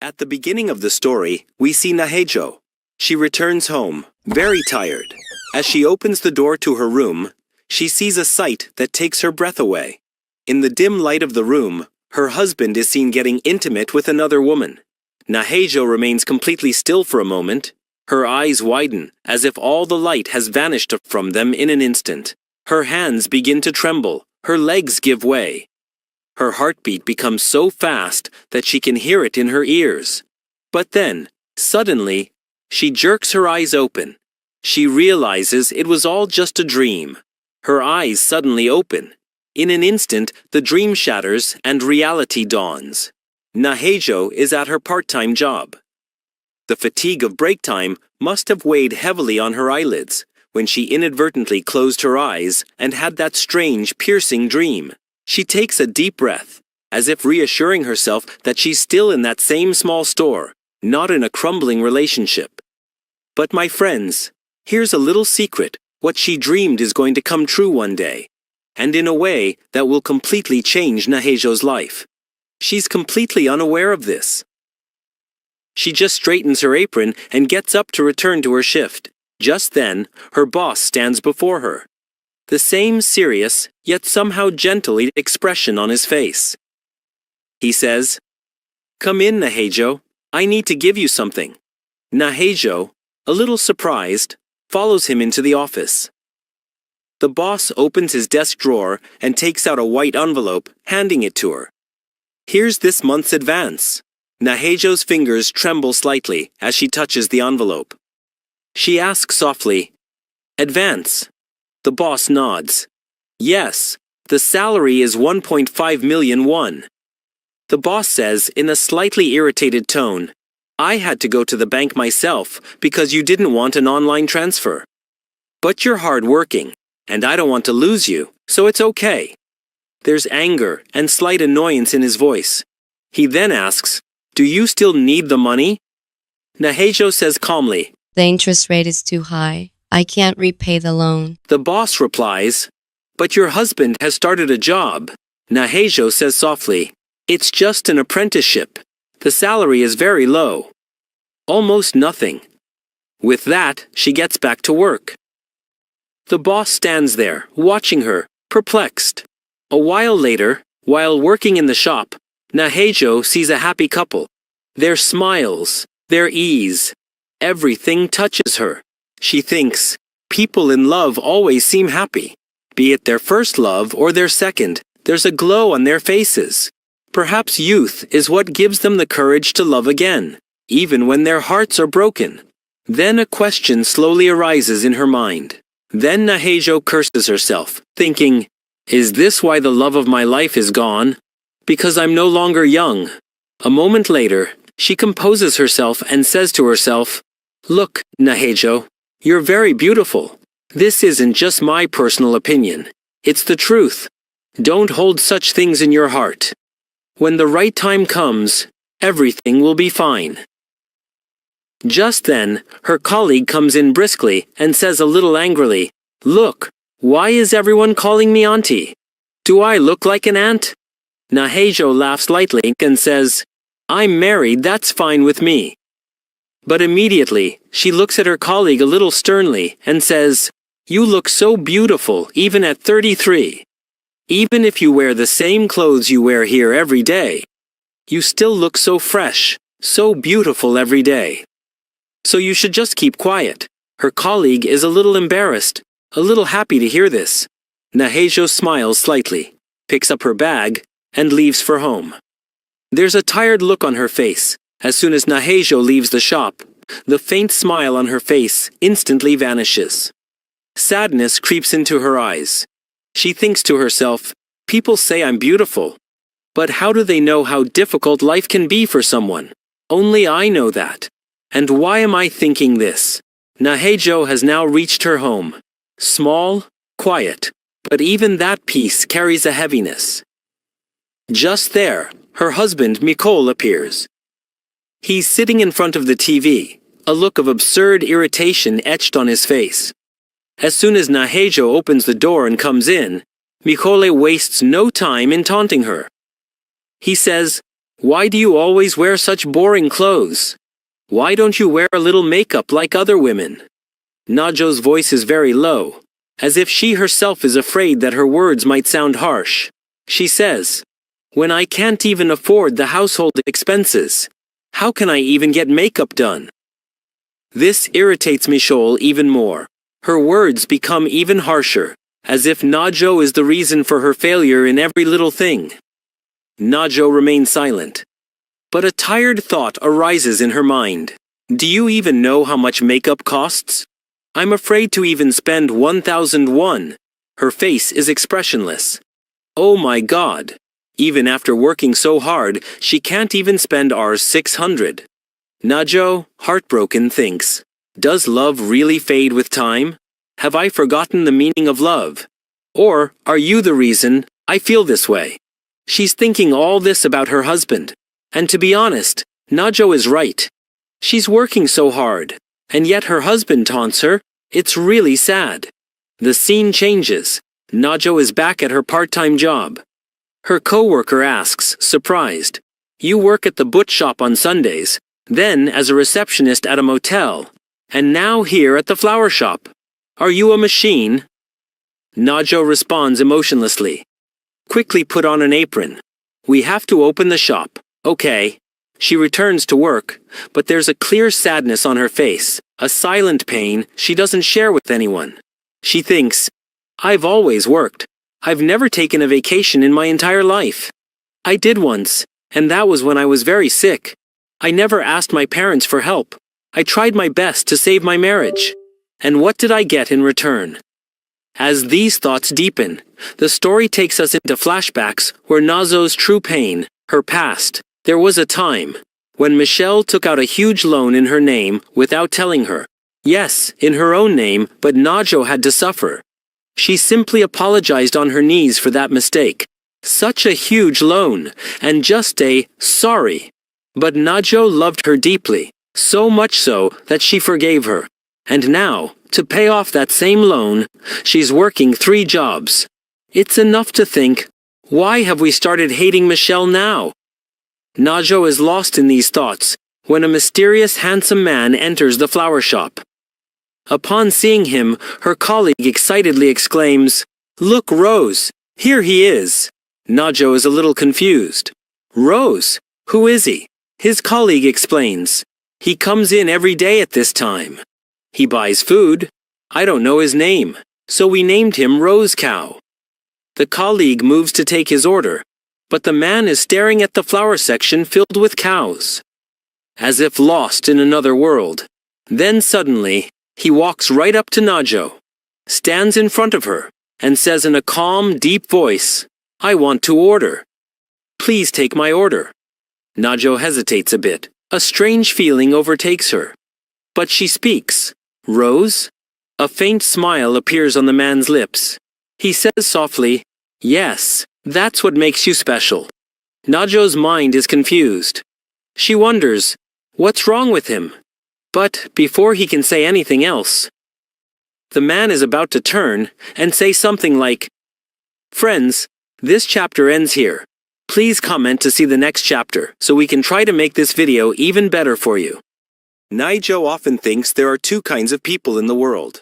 At the beginning of the story, we see Nahejo. She returns home, very tired. As she opens the door to her room, she sees a sight that takes her breath away. In the dim light of the room, her husband is seen getting intimate with another woman. Nahejo remains completely still for a moment. Her eyes widen, as if all the light has vanished from them in an instant. Her hands begin to tremble, her legs give way. Her heartbeat becomes so fast that she can hear it in her ears. But then, suddenly, she jerks her eyes open. She realizes it was all just a dream. Her eyes suddenly open. In an instant, the dream shatters and reality dawns. Nahejo is at her part-time job. The fatigue of break time must have weighed heavily on her eyelids when she inadvertently closed her eyes and had that strange, piercing dream. She takes a deep breath, as if reassuring herself that she's still in that same small store, not in a crumbling relationship. But my friends, here's a little secret. What she dreamed is going to come true one day, and in a way that will completely change Nahejo's life. She's completely unaware of this. She just straightens her apron and gets up to return to her shift. Just then, her boss stands before her. The same serious, yet somehow gentle expression on his face. He says, "Come in, Nahejo. I need to give you something." Nahejo, a little surprised, follows him into the office. The boss opens his desk drawer and takes out a white envelope, handing it to her. "Here's this month's advance." Nahejo's fingers tremble slightly as she touches the envelope. She asks softly, "Advance?" The boss nods. "Yes, the salary is 1.5 million won." The boss says in a slightly irritated tone, "I had to go to the bank myself because you didn't want an online transfer. But you're hard-working, and I don't want to lose you, so it's okay." There's anger and slight annoyance in his voice. He then asks, "Do you still need the money?" Nahejo says calmly, "The interest rate is too high. I can't repay the loan." The boss replies, "But your husband has started a job." Nahejo says softly, "It's just an apprenticeship. The salary is very low. Almost nothing." With that, she gets back to work. The boss stands there, watching her, perplexed. A while later, while working in the shop, Nahejo sees a happy couple. Their smiles, their ease, everything touches her. She thinks, people in love always seem happy. Be it their first love or their second, there's a glow on their faces. Perhaps youth is what gives them the courage to love again, even when their hearts are broken. Then a question slowly arises in her mind. Then Nahejo curses herself, thinking, "Is this why the love of my life is gone? Because I'm no longer young." A moment later, she composes herself and says to herself, "Look, Nahejo, you're very beautiful. This isn't just my personal opinion. It's the truth. Don't hold such things in your heart. When the right time comes, everything will be fine." Just then, her colleague comes in briskly and says a little angrily, "Look, why is everyone calling me auntie? Do I look like an aunt?" Nahejo laughs lightly and says, "I'm married, that's fine with me." But immediately, she looks at her colleague a little sternly and says, "You look so beautiful even at 33. Even if you wear the same clothes you wear here every day, you still look so fresh, so beautiful every day. So you should just keep quiet." Her colleague is a little embarrassed, a little happy to hear this. Nahejo smiles slightly, picks up her bag, and leaves for home. There's a tired look on her face. As soon as Nahejo leaves the shop, the faint smile on her face instantly vanishes. Sadness creeps into her eyes. She thinks to herself, "People say I'm beautiful. But how do they know how difficult life can be for someone? Only I know that. And why am I thinking this?" Nahejo has now reached her home. Small, quiet, but even that peace carries a heaviness. Just there, her husband Mikol appears. He's sitting in front of the TV, a look of absurd irritation etched on his face. As soon as Nahejo opens the door and comes in, Mikole wastes no time in taunting her. He says, Why do you always wear such boring clothes? Why don't you wear a little makeup like other women? Najo's voice is very low, as if she herself is afraid that her words might sound harsh. She says, "When I can't even afford the household expenses, how can I even get makeup done?" This irritates Michelle even more. Her words become even harsher, as if Najo is the reason for her failure in every little thing. Najo remains silent. But a tired thought arises in her mind. Do you even know how much makeup costs? I'm afraid to even spend 1,001. Her face is expressionless. Oh my God. Even after working so hard, she can't even spend Rs 600. Najo, heartbroken, thinks, does love really fade with time? Have I forgotten the meaning of love? Or are you the reason I feel this way? She's thinking all this about her husband. And to be honest, Najo is right. She's working so hard, and yet her husband taunts her. It's really sad. The scene changes. Najo is back at her part-time job. Her coworker asks, surprised, "You work at the butch shop on Sundays, then as a receptionist at a motel, and now here at the flower shop. Are you a machine?" Najo responds emotionlessly. "Quickly put on an apron. We have to open the shop." "Okay." She returns to work, but there's a clear sadness on her face, a silent pain she doesn't share with anyone. She thinks, "I've always worked. I've never taken a vacation in my entire life. I did once, and that was when I was very sick. I never asked my parents for help. I tried my best to save my marriage. And what did I get in return?" As these thoughts deepen, the story takes us into flashbacks where Nazo's true pain, her past. There was a time when Michelle took out a huge loan in her name without telling her. Yes, in her own name, but Najo had to suffer. She simply apologized on her knees for that mistake. Such a huge loan, and just a sorry. But Najo loved her deeply, so much so that she forgave her. And now, to pay off that same loan, she's working 3 jobs. It's enough to think, why have we started hating Michelle now? Najo is lost in these thoughts when a mysterious handsome man enters the flower shop. Upon seeing him, her colleague excitedly exclaims, "Look, Rose, here he is." Najo is a little confused. "Rose? Who is he?" His colleague explains. "He comes in every day at this time. He buys food. I don't know his name, so we named him Rose Cow." The colleague moves to take his order, but the man is staring at the flower section filled with cows, as if lost in another world. Then suddenly, he walks right up to Najo, stands in front of her, and says in a calm, deep voice, "I want to order. Please take my order." Najo hesitates a bit. A strange feeling overtakes her. But she speaks. "Rose?" A faint smile appears on the man's lips. He says softly, "Yes, that's what makes you special." Najo's mind is confused. She wonders, what's wrong with him? But before he can say anything else, the man is about to turn and say something like, "Friends, this chapter ends here. Please comment to see the next chapter so we can try to make this video even better for you." Najo often thinks there are 2 kinds of people in the world.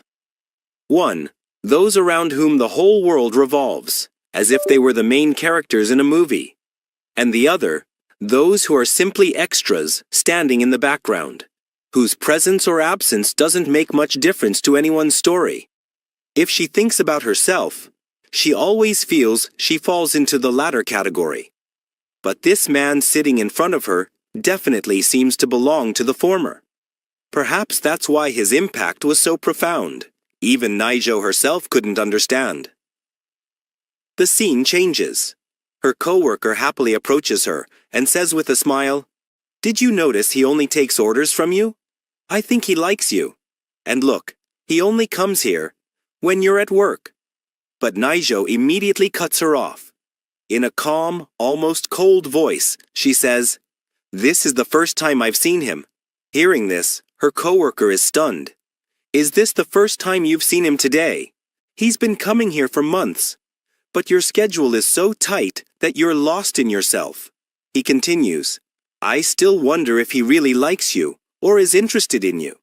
1. Those around whom the whole world revolves, as if they were the main characters in a movie. And the other, those who are simply extras standing in the background, whose presence or absence doesn't make much difference to anyone's story. If she thinks about herself, she always feels she falls into the latter category. But this man sitting in front of her definitely seems to belong to the former. Perhaps that's why his impact was so profound. Even Najo herself couldn't understand. The scene changes. Her coworker happily approaches her and says with a smile, "Did you notice he only takes orders from you? I think he likes you. And look, he only comes here when you're at work." But Najo immediately cuts her off. In a calm, almost cold voice, she says, "This is the first time I've seen him." Hearing this, her coworker is stunned. "Is this the first time you've seen him today? He's been coming here for months. But your schedule is so tight that you're lost in yourself. He continues, I still wonder if he really likes you or is interested in you.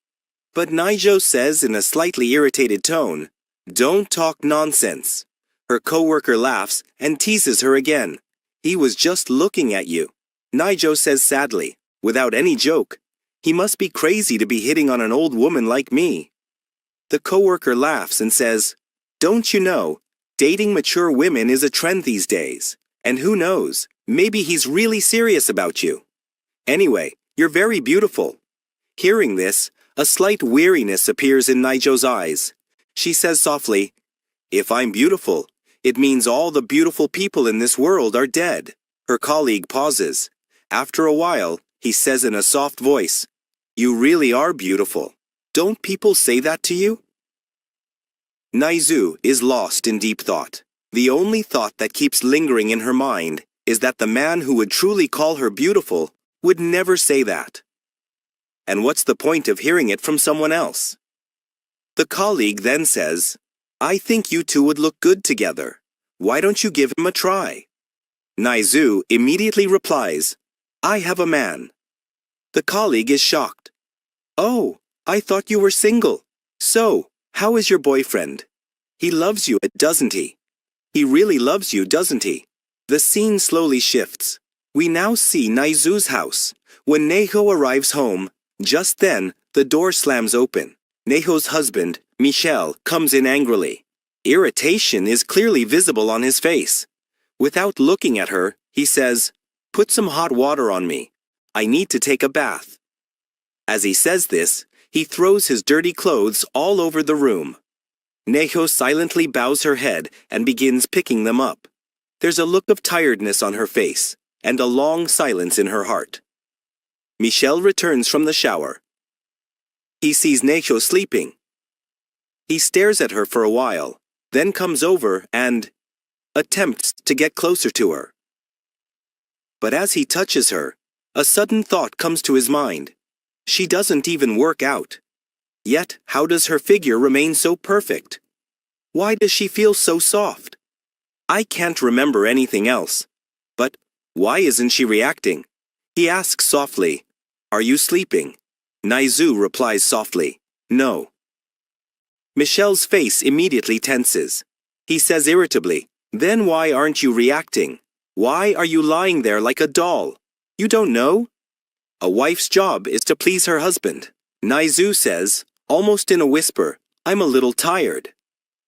But Naijo says in a slightly irritated tone, don't talk nonsense. Her coworker laughs and teases her again. He was just looking at you. Naijo says sadly, without any joke, he must be crazy to be hitting on an old woman like me. The coworker laughs and says, don't you know, dating mature women is a trend these days. And who knows, maybe he's really serious about you. Anyway, you're very beautiful. Hearing this, a slight weariness appears in Naijo's eyes. She says softly, if I'm beautiful, it means all the beautiful people in this world are dead. Her colleague pauses. After a while, he says in a soft voice, you really are beautiful. Don't people say that to you? Naizu is lost in deep thought. The only thought that keeps lingering in her mind is that the man who would truly call her beautiful would never say that. And what's the point of hearing it from someone else? The colleague then says, I think you two would look good together. Why don't you give him a try? Naizu immediately replies, I have a man. The colleague is shocked. Oh, I thought you were single. So, how is your boyfriend? He loves you, doesn't he? He really loves you, doesn't he? The scene slowly shifts. We now see Naizu's house. When Neho arrives home, just then, the door slams open. Neho's husband, Michel, comes in angrily. Irritation is clearly visible on his face. Without looking at her, he says, put some hot water on me. I need to take a bath. As he says this, he throws his dirty clothes all over the room. Neho silently bows her head and begins picking them up. There's a look of tiredness on her face and a long silence in her heart. Michel returns from the shower. He sees Neho sleeping. He stares at her for a while, then comes over and attempts to get closer to her. But as he touches her, a sudden thought comes to his mind. She doesn't even work out. Yet, how does her figure remain so perfect? Why does she feel so soft? I can't remember anything else. But why isn't she reacting? He asks softly, are you sleeping? Naizu replies softly, no. Michel's face immediately tenses. He says irritably, then why aren't you reacting? Why are you lying there like a doll? You don't know? A wife's job is to please her husband. Naizu says, almost in a whisper, I'm a little tired.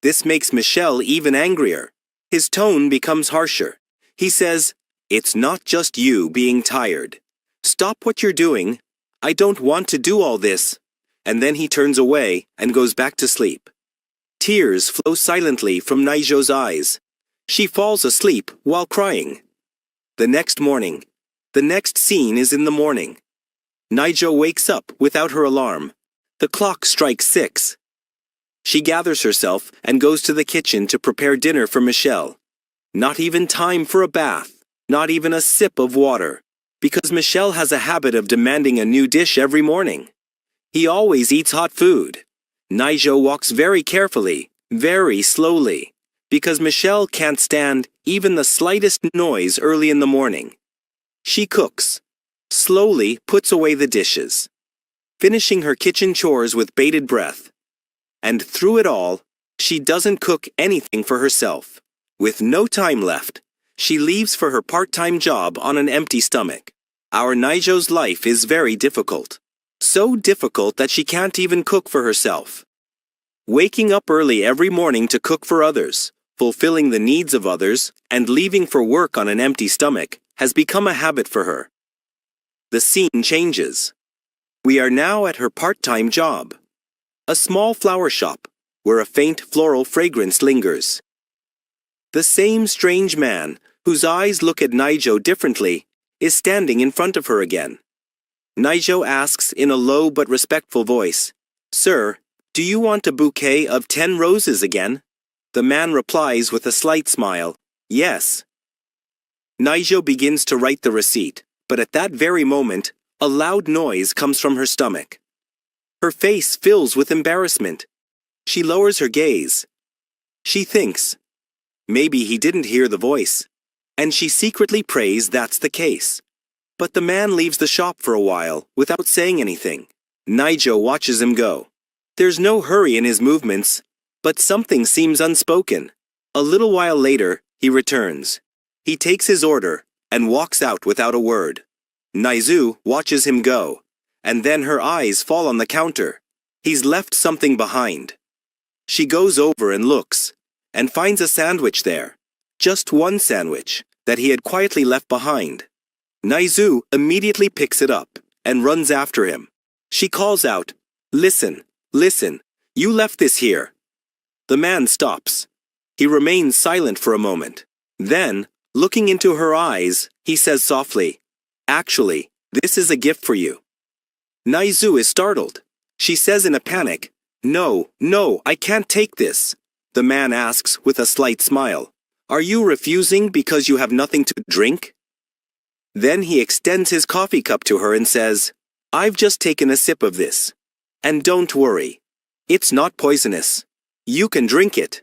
This makes Michel even angrier. His tone becomes harsher. He says, it's not just you being tired. Stop what you're doing. I don't want to do all this. And then he turns away and goes back to sleep. Tears flow silently from Naijo's eyes. She falls asleep while crying. The next morning. The next scene is in the morning. Naijo wakes up without her alarm. The clock strikes 6. She gathers herself and goes to the kitchen to prepare dinner for Michel. Not even time for a bath, not even a sip of water, because Michel has a habit of demanding a new dish every morning. He always eats hot food. Naijo walks very carefully, very slowly, because Michel can't stand even the slightest noise early in the morning. She cooks, slowly puts away the dishes, finishing her kitchen chores with bated breath. And through it all, she doesn't cook anything for herself. With no time left, she leaves for her part-time job on an empty stomach. Our Naijo's life is very difficult. So difficult that she can't even cook for herself. Waking up early every morning to cook for others, fulfilling the needs of others, and leaving for work on an empty stomach has become a habit for her. The scene changes. We are now at her part-time job. A small flower shop, where a faint floral fragrance lingers. The same strange man, whose eyes look at Naijo differently, is standing in front of her again. Naijo asks in a low but respectful voice, Sir, do you want a bouquet of 10 roses again? The man replies with a slight smile, Yes. Naijo begins to write the receipt, but at that very moment, a loud noise comes from her stomach. Her face fills with embarrassment. She lowers her gaze. She thinks, maybe he didn't hear the voice, and she secretly prays that's the case. But the man leaves the shop for a while, without saying anything. Naijo watches him go. There's no hurry in his movements, but something seems unspoken. A little while later, he returns. He takes his order, and walks out without a word. Naizu watches him go, and then her eyes fall on the counter. He's left something behind. She goes over and looks, and finds a sandwich there. Just one sandwich, that he had quietly left behind. Naizu immediately picks it up, and runs after him. She calls out, "Listen, listen, you left this here." The man stops. He remains silent for a moment. Then, looking into her eyes, he says softly, "Actually, this is a gift for you." Naizu is startled. She says in a panic, "No, no, I can't take this." The man asks with a slight smile, "Are you refusing because you have nothing to drink?" Then he extends his coffee cup to her and says, "I've just taken a sip of this. And don't worry. It's not poisonous. You can drink it."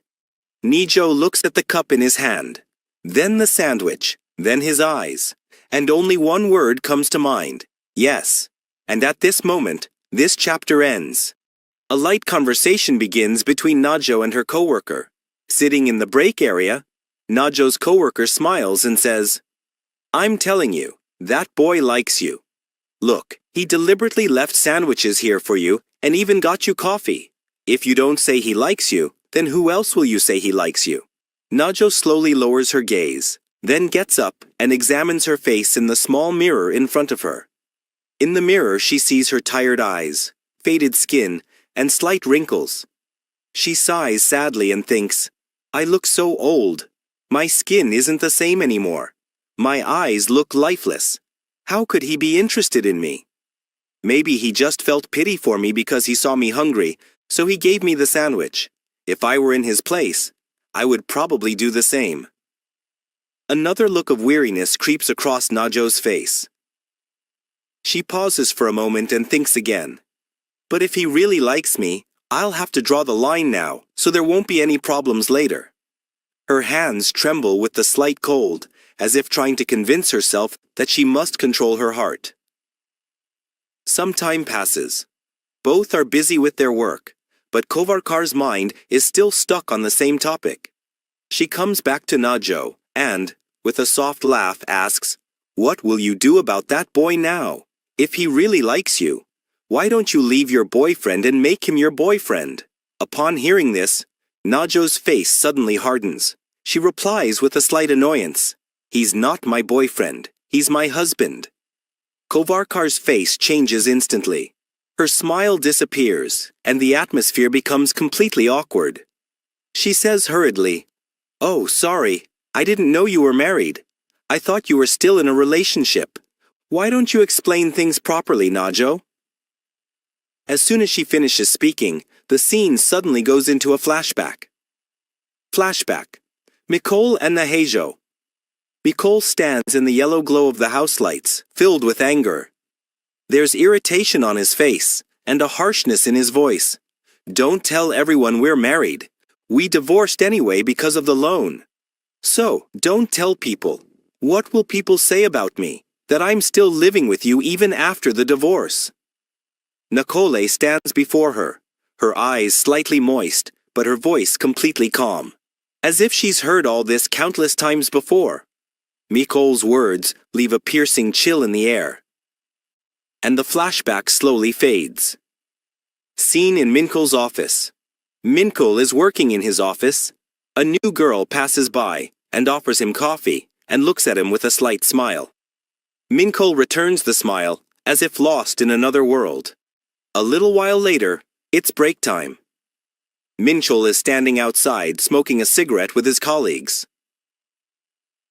Nijo looks at the cup in his hand, then the sandwich, then his eyes, and only one word comes to mind, "Yes." And at this moment, this chapter ends. A light conversation begins between Najo and her coworker. Sitting in the break area, Najo's coworker smiles and says, "I'm telling you, that boy likes you. Look, he deliberately left sandwiches here for you and even got you coffee. If you don't say he likes you, then who else will you say he likes you?" Najo slowly lowers her gaze, then gets up and examines her face in the small mirror in front of her. In the mirror, she sees her tired eyes, faded skin, and slight wrinkles. She sighs sadly and thinks, "I look so old. My skin isn't the same anymore. My eyes look lifeless. How could he be interested in me? Maybe he just felt pity for me because he saw me hungry, so he gave me the sandwich. If I were in his place, I would probably do the same." Another look of weariness creeps across Najo's face. She pauses for a moment and thinks again. But if he really likes me, I'll have to draw the line now, so there won't be any problems later. Her hands tremble with the slight cold, as if trying to convince herself that she must control her heart. Some time passes. Both are busy with their work, but Kovarkar's mind is still stuck on the same topic. She comes back to Najo and, with a soft laugh, asks, "What will you do about that boy now? If he really likes you, why don't you leave your boyfriend and make him your boyfriend?" Upon hearing this, Najo's face suddenly hardens. She replies with a slight annoyance, "He's not my boyfriend. He's my husband." Kovarkar's face changes instantly. Her smile disappears, and the atmosphere becomes completely awkward. She says hurriedly, "Oh, sorry. I didn't know you were married. I thought you were still in a relationship. Why don't you explain things properly, Najo?" As soon as she finishes speaking, the scene suddenly goes into a flashback. Flashback. Mikol and Naheijo. Mikol stands in the yellow glow of the house lights, filled with anger. There's irritation on his face, and a harshness in his voice. "Don't tell everyone we're married. We divorced anyway because of the loan. So, don't tell people. What will people say about me? That I'm still living with you even after the divorce?" Nakole stands before her, her eyes slightly moist, but her voice completely calm, as if she's heard all this countless times before. Mikol's words leave a piercing chill in the air. And the flashback slowly fades. Scene in Minkol's office. Minkol is working in his office. A new girl passes by and offers him coffee and looks at him with a slight smile. Minkol returns the smile, as if lost in another world. A little while later, it's break time. Minchol is standing outside smoking a cigarette with his colleagues.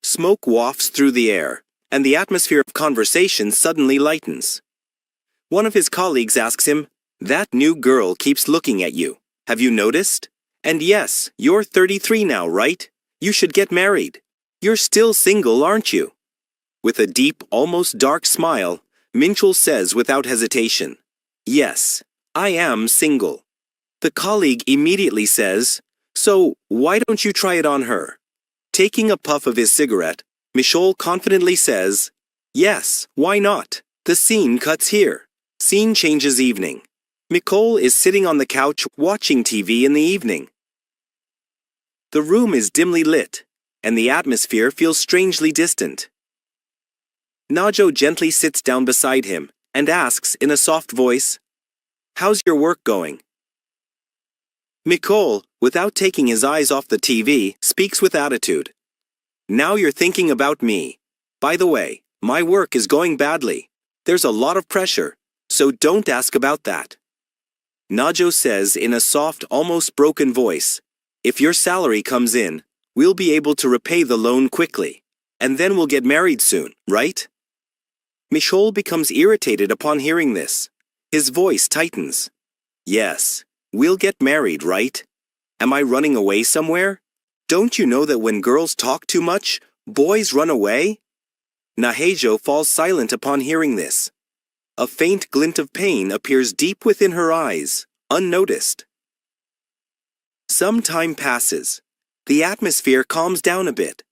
Smoke wafts through the air, and the atmosphere of conversation suddenly lightens. One of his colleagues asks him, "That new girl keeps looking at you. Have you noticed? And yes, you're 33 now, right? You should get married. You're still single, aren't you?" With a deep, almost dark smile, Minchol says without hesitation, "Yes, I am single." The colleague immediately says, "So, why don't you try it on her?" Taking a puff of his cigarette, Michol confidently says, Yes, why not? The scene cuts here. Scene changes evening. Nicole is sitting on the couch watching TV in the evening. The room is dimly lit, and the atmosphere feels strangely distant. Najo gently sits down beside him and asks in a soft voice, "How's your work going?" Nicole, without taking his eyes off the TV, speaks with attitude. "Now you're thinking about me. By the way, my work is going badly. There's a lot of pressure, so don't ask about that." Najo says in a soft, almost broken voice, "If your salary comes in, we'll be able to repay the loan quickly, and then we'll get married soon, right?" Michol becomes irritated upon hearing this. His voice tightens. "Yes, we'll get married, right? Am I running away somewhere? Don't you know that when girls talk too much, boys run away?" Nahejo falls silent upon hearing this. A faint glint of pain appears deep within her eyes, unnoticed. Some time passes. The atmosphere calms down a bit.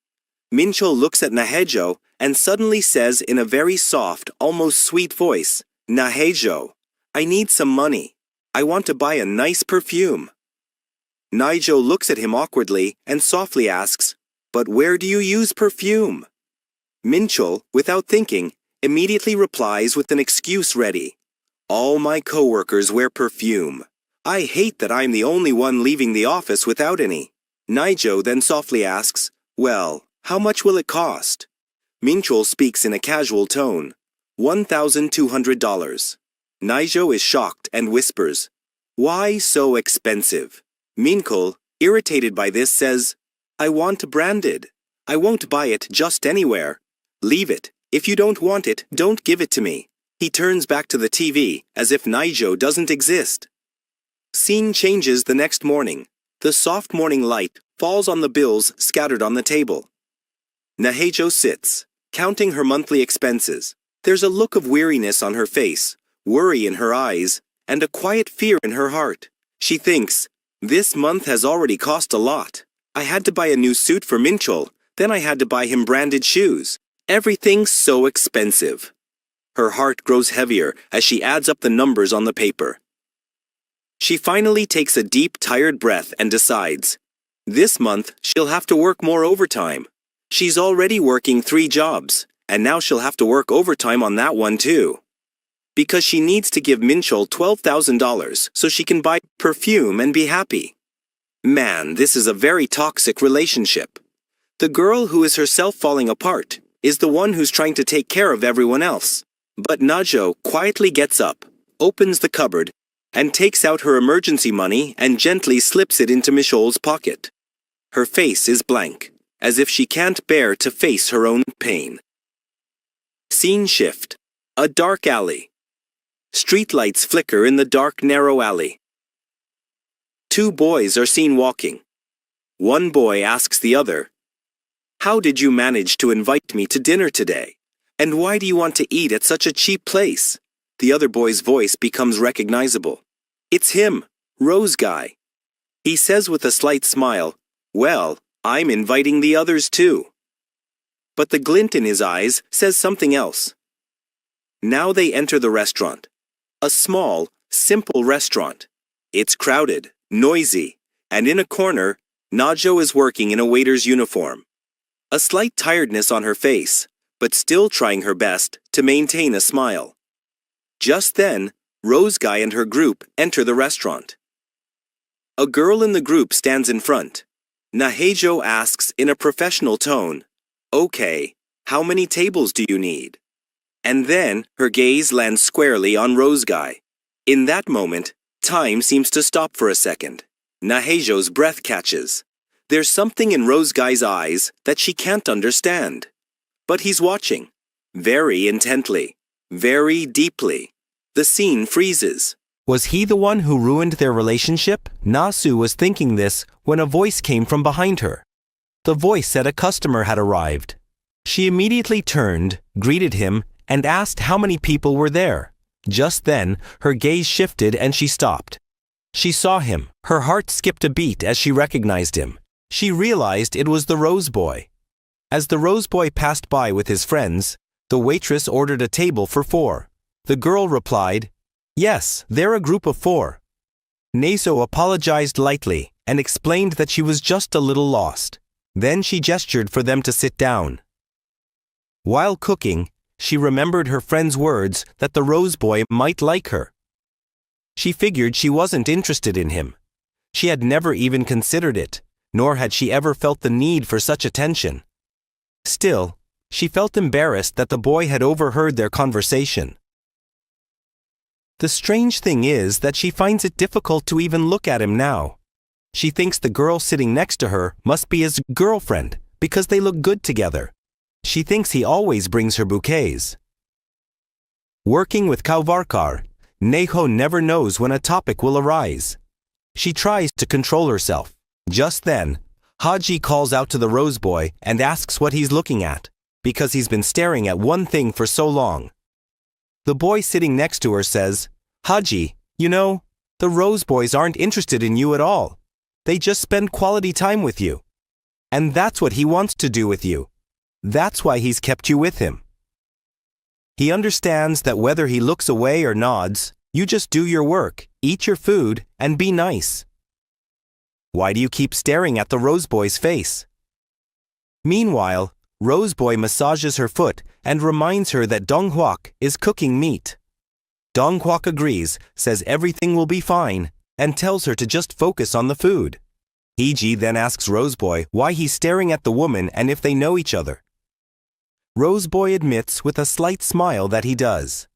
Mincho looks at Nahejo and suddenly says in a very soft, almost sweet voice, "Nahejo, I need some money. I want to buy a nice perfume." Nahejo looks at him awkwardly and softly asks, "But where do you use perfume?" Mincho, without thinking, immediately replies with an excuse ready. "All my coworkers wear perfume. I hate that I'm the only one leaving the office without any." Nahejo then softly asks, "Well, how much will it cost?" Mincho speaks in a casual tone, $1,200. Nahejo is shocked and whispers, "Why so expensive?" Mincho, irritated by this, says, "I want branded. I won't buy it just anywhere. Leave it. If you don't want it, don't give it to me." He turns back to the TV as if Nahejo doesn't exist. Scene changes the next morning. The soft morning light falls on the bills scattered on the table. Nahejo sits, counting her monthly expenses. There's a look of weariness on her face, worry in her eyes, and a quiet fear in her heart. She thinks, "This month has already cost a lot. I had to buy a new suit for Minchol, then I had to buy him branded shoes. Everything's so expensive." Her heart grows heavier as she adds up the numbers on the paper. She finally takes a deep, tired breath and decides, this month she'll have to work more overtime. She's already working 3 jobs, and now she'll have to work overtime on that one too. Because she needs to give Minchol $12,000 so she can buy perfume and be happy. Man, this is a very toxic relationship. The girl who is herself falling apart is the one who's trying to take care of everyone else. But Najo quietly gets up, opens the cupboard, and takes out her emergency money and gently slips it into Michol's pocket. Her face is blank, as if she can't bear to face her own pain. Scene shift. A dark alley. Streetlights flicker in the dark, narrow alley. 2 boys are seen walking. One boy asks the other, "How did you manage to invite me to dinner today? And why do you want to eat at such a cheap place?" The other boy's voice becomes recognizable. It's him, Rose Guy. He says with a slight smile, "Well, I'm inviting the others too." But the glint in his eyes says something else. Now they enter the restaurant. A small, simple restaurant. It's crowded, noisy, and in a corner, Najo is working in a waiter's uniform. A slight tiredness on her face, but still trying her best to maintain a smile. Just then, Rose Guy and her group enter the restaurant. A girl in the group stands in front. Nahejo asks in a professional tone, "Okay, how many tables do you need?" And then her gaze lands squarely on Rose Guy. In that moment, time seems to stop for a second. Nahejo's breath catches. There's something in Rose Guy's eyes that she can't understand. But he's watching, very intently, very deeply. The scene freezes. Was he the one who ruined their relationship? Nasu was thinking this when a voice came from behind her. The voice said a customer had arrived. She immediately turned, greeted him, and asked how many people were there. Just then, her gaze shifted and she stopped. She saw him. Her heart skipped a beat as she recognized him. She realized it was the Rose Boy. As the Rose Boy passed by with his friends, The waitress ordered a table for 4. The girl replied, "Yes, they're a group of 4. Naso apologized lightly and explained that she was just a little lost. Then she gestured for them to sit down. While cooking, she remembered her friend's words that the rose boy might like her. She figured she wasn't interested in him. She had never even considered it, nor had she ever felt the need for such attention. Still, she felt embarrassed that the boy had overheard their conversation. The strange thing is that she finds it difficult to even look at him now. She thinks the girl sitting next to her must be his girlfriend because they look good together. She thinks he always brings her bouquets. Working with Kauvarkar, Neho never knows when a topic will arise. She tries to control herself. Just then, Haji calls out to the rose boy and asks what he's looking at, because he's been staring at one thing for so long. The boy sitting next to her says, "Haji, you know, the rose boys aren't interested in you at all. They just spend quality time with you. And that's what he wants to do with you. That's why he's kept you with him. He understands that whether he looks away or nods, you just do your work, eat your food, and be nice. Why do you keep staring at the rose boy's face?" Meanwhile, Rose Boy massages her foot and reminds her that Donghuak is cooking meat. Donghuak agrees, says everything will be fine, and tells her to just focus on the food. Hiji then asks Rose Boy why he's staring at the woman and if they know each other. Rose Boy admits with a slight smile that he does.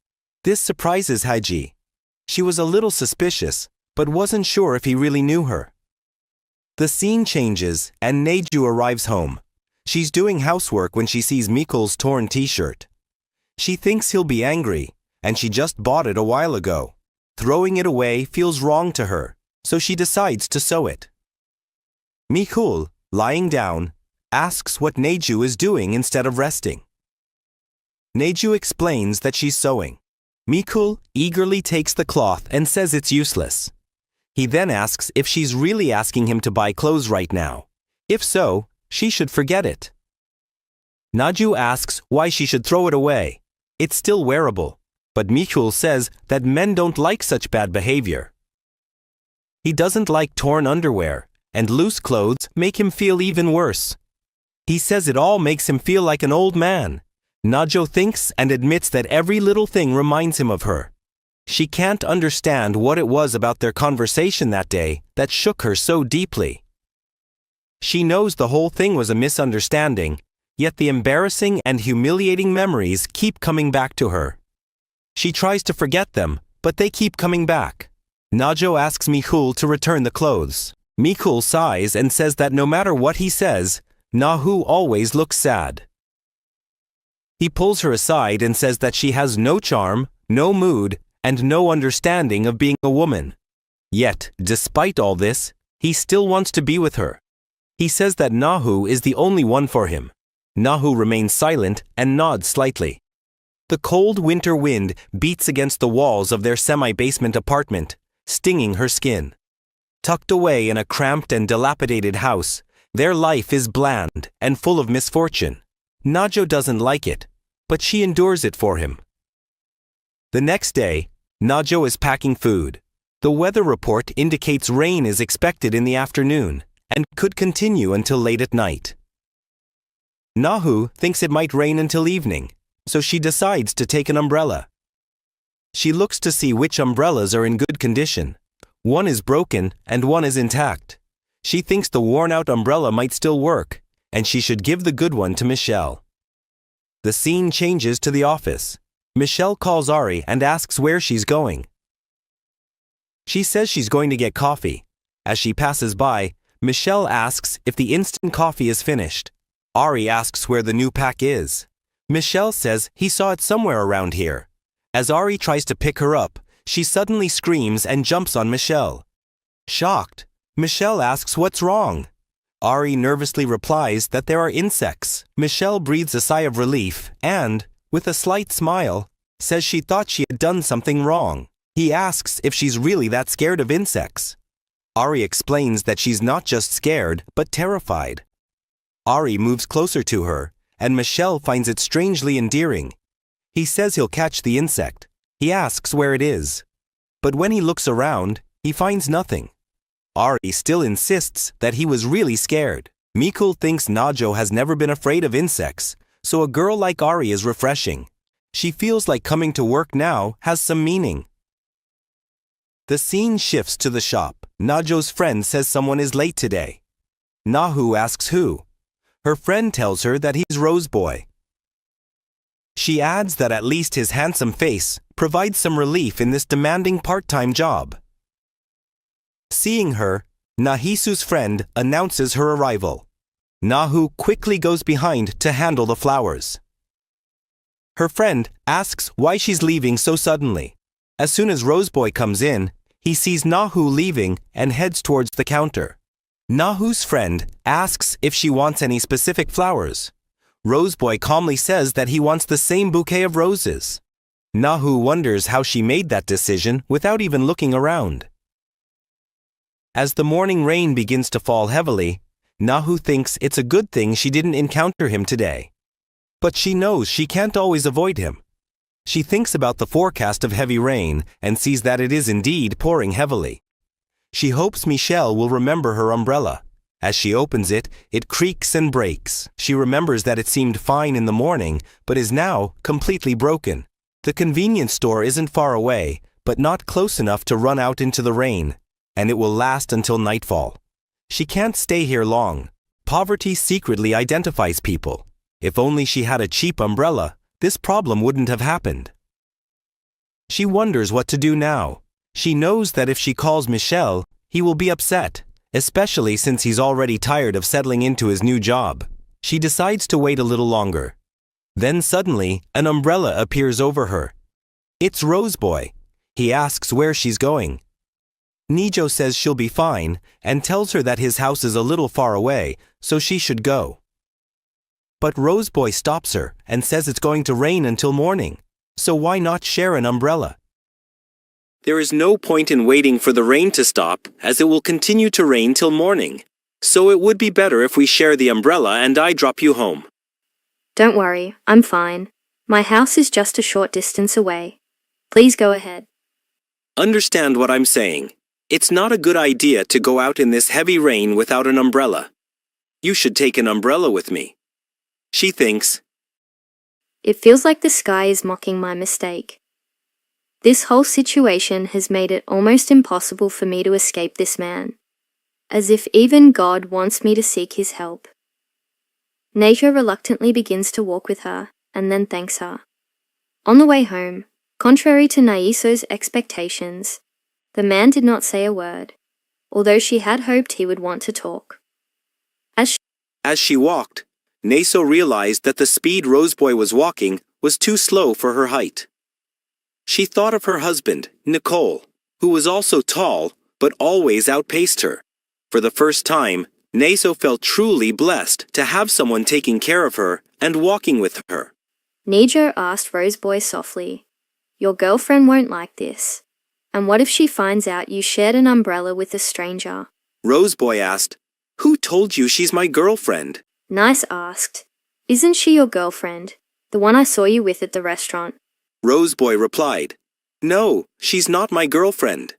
This surprises Hiji. She was a little suspicious, but wasn't sure if he really knew her. The scene changes and Neju arrives home. She's doing housework when she sees Mikul's torn t-shirt. She thinks he'll be angry, and she just bought it a while ago. Throwing it away feels wrong to her, so she decides to sew it. Mikul, lying down, asks what Neju is doing instead of resting. Neju explains that she's sewing. Mikul eagerly takes the cloth and says it's useless. He then asks if she's really asking him to buy clothes right now. If so, she should forget it. Naju asks why she should throw it away. It's still wearable, but Mikul says that men don't like such bad behavior. He doesn't like torn underwear, and loose clothes make him feel even worse. He says it all makes him feel like an old man. Najo thinks and admits that every little thing reminds him of her. She can't understand what it was about their conversation that day that shook her so deeply. She knows the whole thing was a misunderstanding, yet the embarrassing and humiliating memories keep coming back to her. She tries to forget them, but they keep coming back. Najo asks Mikul to return the clothes. Mikul sighs and says that no matter what he says, Nahu always looks sad. He pulls her aside and says that she has no charm, no mood, and no understanding of being a woman. Yet, despite all this, he still wants to be with her. He says that Nahu is the only one for him. Nahu remains silent and nods slightly. The cold winter wind beats against the walls of their semi-basement apartment, stinging her skin. Tucked away in a cramped and dilapidated house, their life is bland and full of misfortune. Najo doesn't like it, but she endures it for him. The next day, Najo is packing food. The weather report indicates rain is expected in the afternoon and could continue until late at night. Nahu thinks it might rain until evening, so she decides to take an umbrella. She looks to see which umbrellas are in good condition. One is broken and one is intact. She thinks the worn-out umbrella might still work, and she should give the good one to Michelle. The scene changes to the office. Michelle calls Ari and asks where she's going. She says she's going to get coffee. As she passes by, Michelle asks if the instant coffee is finished. Ari asks where the new pack is. Michelle says he saw it somewhere around here. As Ari tries to pick her up, she suddenly screams and jumps on Michelle. Shocked, Michelle asks what's wrong. Ari nervously replies that there are insects. Michelle breathes a sigh of relief and, with a slight smile, says she thought she had done something wrong. He asks if she's really that scared of insects. Ari explains that she's not just scared, but terrified. Ari moves closer to her, and Michelle finds it strangely endearing, He says he'll catch the insect. He asks where it is. But when he looks around, he finds nothing. Ari still insists that he was really scared. Mikul thinks Najo has never been afraid of insects, so a girl like Ari is refreshing. She feels like coming to work now has some meaning. The scene shifts to the shop. Najo's friend says someone is late today. Nahu asks who. Her friend tells her that he's Roseboy. She adds that at least his handsome face provides some relief in this demanding part-time job. Seeing her, Nahisu's friend announces her arrival. Nahu quickly goes behind to handle the flowers. Her friend asks why she's leaving so suddenly. As soon as Roseboy comes in, he sees Nahu leaving and heads towards the counter. Nahu's friend asks if she wants any specific flowers. Roseboy calmly says that he wants the same bouquet of roses. Nahu wonders how she made that decision without even looking around. As the morning rain begins to fall heavily, Nahu thinks it's a good thing she didn't encounter him today. But she knows she can't always avoid him. She thinks about the forecast of heavy rain and sees that it is indeed pouring heavily. She hopes Michelle will remember her umbrella. As she opens it, it creaks and breaks. She remembers that it seemed fine in the morning, but is now completely broken. The convenience store isn't far away, but not close enough to run out into the rain, and it will last until nightfall. She can't stay here long. Poverty secretly identifies people. If only she had a cheap umbrella, this problem wouldn't have happened. She wonders what to do now. She knows that if she calls Michelle, he will be upset, especially since he's already tired of settling into his new job. She decides to wait a little longer. Then suddenly, an umbrella appears over her. It's Roseboy. He asks where she's going. Nijo says she'll be fine and tells her that his house is a little far away, so she should go. But Roseboy stops her and says it's going to rain until morning, so why not share an umbrella? There is no point in waiting for the rain to stop, as it will continue to rain till morning. So it would be better if we share the umbrella and I drop you home. Don't worry, I'm fine. My house is just a short distance away. Please go ahead. Understand what I'm saying. It's not a good idea to go out in this heavy rain without an umbrella. You should take an umbrella with me. She thinks. It feels like the sky is mocking my mistake. This whole situation has made it almost impossible for me to escape this man. As if even God wants me to seek his help. Nejo reluctantly begins to walk with her, and then thanks her. On the way home, contrary to Naiso's expectations, the man did not say a word, although she had hoped he would want to talk. As she walked, Naiso realized that the speed Roseboy was walking was too slow for her height. She thought of her husband, Nicole, who was also tall, but always outpaced her. For the first time, Naiso felt truly blessed to have someone taking care of her and walking with her. Nejo asked Roseboy softly, "Your girlfriend won't like this. And what if she finds out you shared an umbrella with a stranger?" Roseboy asked, "Who told you she's my girlfriend?" Nice asked, "Isn't she your girlfriend, the one I saw you with at the restaurant?" Roseboy replied, "No, she's not my girlfriend."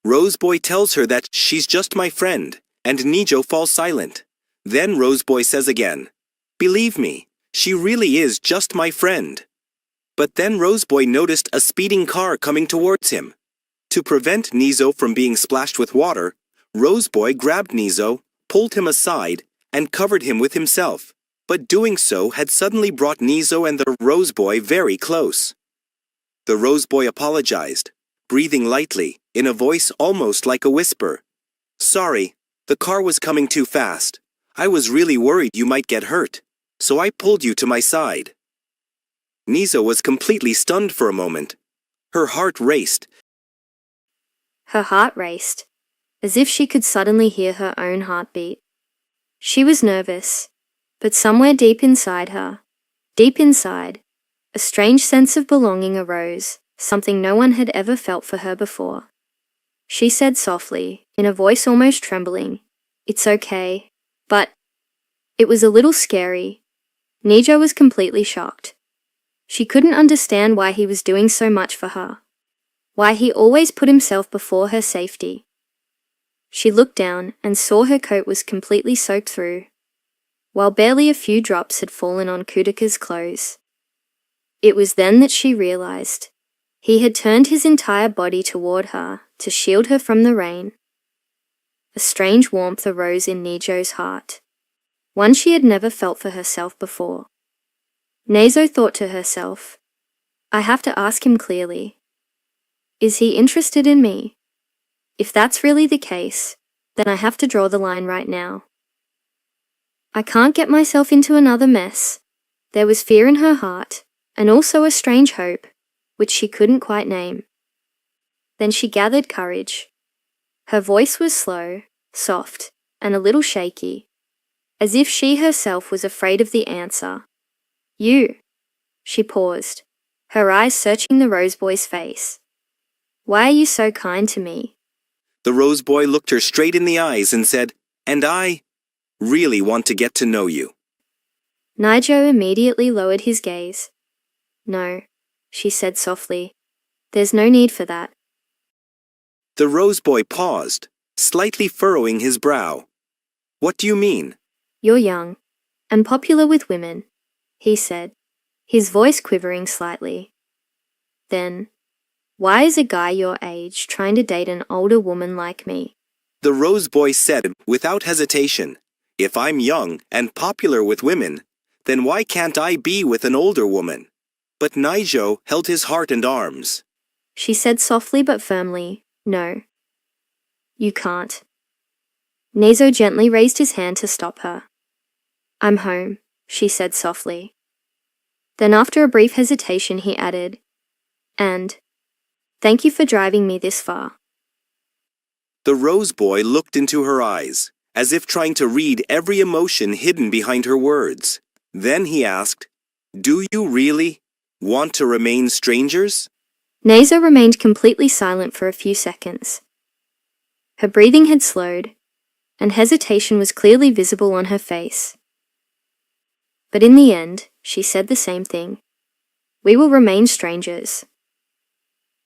Roseboy tells her that she's just my friend, and Nijo falls silent. Then Roseboy says again, "Believe me, she really is just my friend." But then Roseboy noticed a speeding car coming towards him. To prevent Nizo from being splashed with water, Roseboy grabbed Nizo, pulled him aside, and covered him with himself. But doing so had suddenly brought Nizo and the Roseboy very close. The Roseboy apologized, breathing lightly, in a voice almost like a whisper. "Sorry, the car was coming too fast. I was really worried you might get hurt, so I pulled you to my side." Nizo was completely stunned for a moment. Her heart raced. Her heart raced, as if she could suddenly hear her own heartbeat. She was nervous, but somewhere deep inside her, a strange sense of belonging arose, something no one had ever felt for her before. She said softly, in a voice almost trembling, "It's okay, but..." It was a little scary. Nijo was completely shocked. She couldn't understand why he was doing so much for her, why he always put himself before her safety. She looked down and saw her coat was completely soaked through, while barely a few drops had fallen on Kudaka's clothes. It was then that she realized he had turned his entire body toward her to shield her from the rain. A strange warmth arose in Nijo's heart, one she had never felt for herself before. Nezo thought to herself, I have to ask him clearly. Is he interested in me? If that's really the case, then I have to draw the line right now. I can't get myself into another mess. There was fear in her heart, and also a strange hope, which she couldn't quite name. Then she gathered courage. Her voice was slow, soft, and a little shaky, as if she herself was afraid of the answer. You. She paused, her eyes searching the Rose Boy's face. Why are you so kind to me? The Rose Boy looked her straight in the eyes and said, And I really want to get to know you. Nijo immediately lowered his gaze. No, she said softly. There's no need for that. The Rose Boy paused, slightly furrowing his brow. What do you mean? You're young, and popular with women, he said, his voice quivering slightly. Then, why is a guy your age trying to date an older woman like me? The Rose Boy said without hesitation, If I'm young and popular with women, then why can't I be with an older woman? But Nijo held his heart and arms. She said softly but firmly, No. You can't. Nezo gently raised his hand to stop her. I'm home, she said softly. Then after a brief hesitation he added, And thank you for driving me this far. The Rose Boy looked into her eyes, as if trying to read every emotion hidden behind her words. Then he asked, Do you really want to remain strangers? Nezo remained completely silent for a few seconds. Her breathing had slowed, and hesitation was clearly visible on her face. But in the end, she said the same thing. We will remain strangers.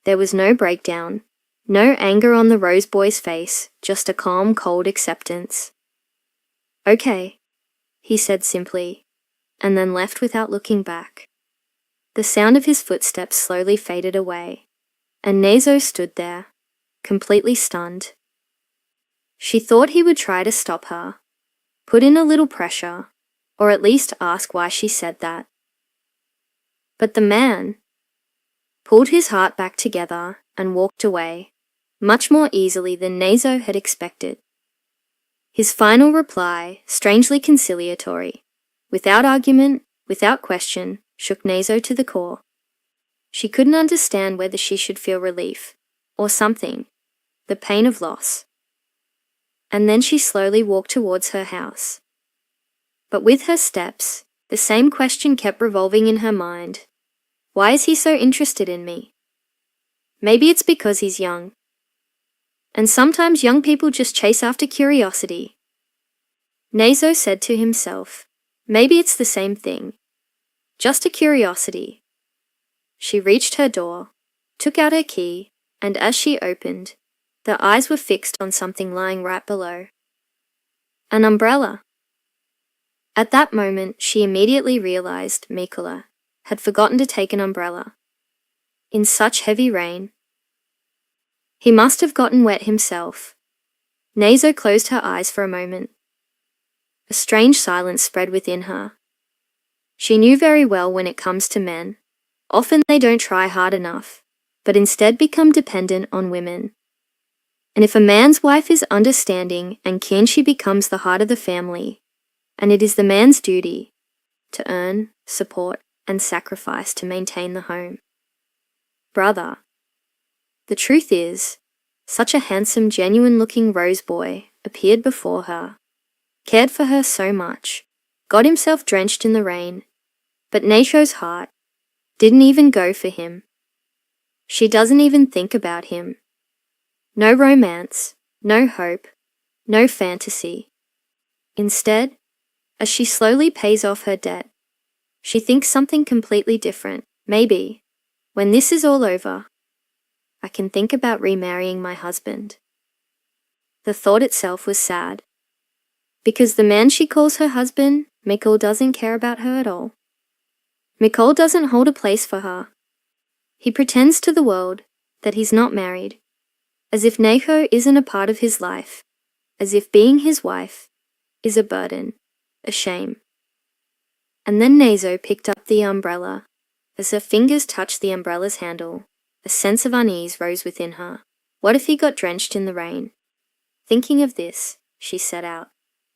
There was no breakdown, no anger on the Rose Boy's face, just a calm, cold acceptance. Okay, he said simply, and then left without looking back. The sound of his footsteps slowly faded away, and Nezo stood there, completely stunned. She thought he would try to stop her, put in a little pressure, or at least ask why she said that. But the man pulled his heart back together and walked away, much more easily than Nezo had expected. His final reply, strangely conciliatory, without argument, without question, shook Nezo to the core. She couldn't understand whether she should feel relief, or something, the pain of loss. And then she slowly walked towards her house. But with her steps, the same question kept revolving in her mind. Why is he so interested in me? Maybe it's because he's young. And sometimes young people just chase after curiosity. Nezo said to himself, maybe it's the same thing. Just a curiosity. She reached her door, took out her key, and as she opened, their eyes were fixed on something lying right below. An umbrella. At that moment, she immediately realized Mikula had forgotten to take an umbrella. In such heavy rain. He must have gotten wet himself. Nezo closed her eyes for a moment. A strange silence spread within her. She knew very well when it comes to men, often they don't try hard enough, but instead become dependent on women. And if a man's wife is understanding and keen, she becomes the heart of the family, and it is the man's duty to earn, support, and sacrifice to maintain the home. Brother. The truth is, such a handsome, genuine-looking Rose Boy appeared before her, cared for her so much, got himself drenched in the rain, but Neisho's heart didn't even go for him. She doesn't even think about him. No romance, no hope, no fantasy. Instead, as she slowly pays off her debt, she thinks something completely different. Maybe, when this is all over, I can think about remarrying my husband. The thought itself was sad, because the man she calls her husband, Mikkel, doesn't care about her at all. Mikkel doesn't hold a place for her. He pretends to the world that he's not married, as if Neho isn't a part of his life, as if being his wife is a burden, a shame. And then Nezo picked up the umbrella. As her fingers touched the umbrella's handle, a sense of unease rose within her. What if he got drenched in the rain? Thinking of this, she set out,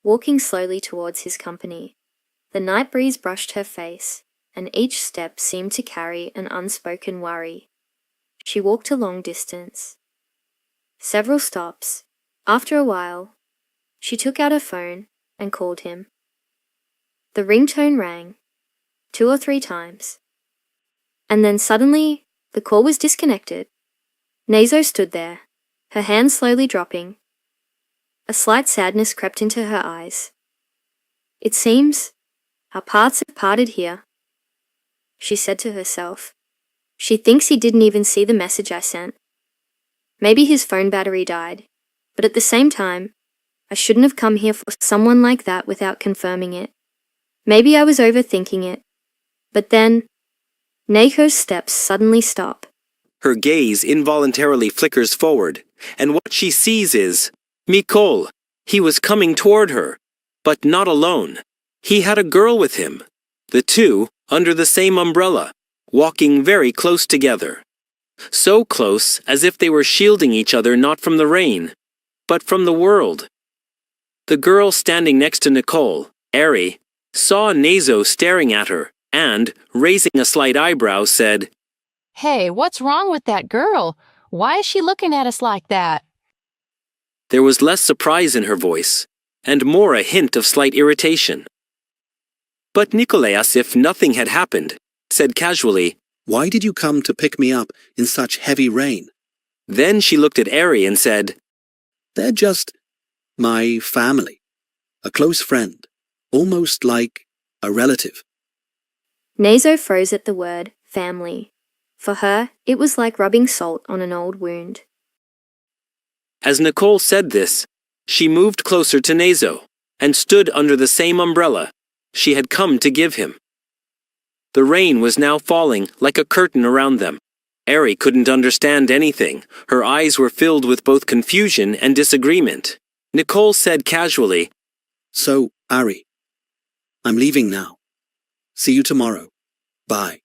walking slowly towards his company. The night breeze brushed her face, and each step seemed to carry an unspoken worry. She walked a long distance. Several stops. After a while, she took out her phone and called him. The ringtone rang 2 or 3 times. And then suddenly, the call was disconnected. Nezo stood there, her hands slowly dropping. A slight sadness crept into her eyes. It seems our paths have parted here, she said to herself. She thinks he didn't even see the message I sent. Maybe his phone battery died, but at the same time, I shouldn't have come here for someone like that without confirming it. Maybe I was overthinking it. But then, Neiko's steps suddenly stop. Her gaze involuntarily flickers forward, and what she sees is Mikol. He was coming toward her, but not alone. He had a girl with him. The two, under the same umbrella, walking very close together. So close as if they were shielding each other not from the rain, but from the world. The girl standing next to Nicole, Ari, saw Nezo staring at her, and, raising a slight eyebrow, said, "Hey, what's wrong with that girl? Why is she looking at us like that?" There was less surprise in her voice, and more a hint of slight irritation. But Nicole, as if nothing had happened, said casually, "Why did you come to pick me up in such heavy rain?" Then she looked at Ari and said, "They're just my family, a close friend, almost like a relative." Nezo froze at the word family. For her, it was like rubbing salt on an old wound. As Nicole said this, she moved closer to Nezo, and stood under the same umbrella she had come to give him. The rain was now falling like a curtain around them. Ari couldn't understand anything. Her eyes were filled with both confusion and disagreement. Nicole said casually, "So, Ari, I'm leaving now. See you tomorrow. Bye."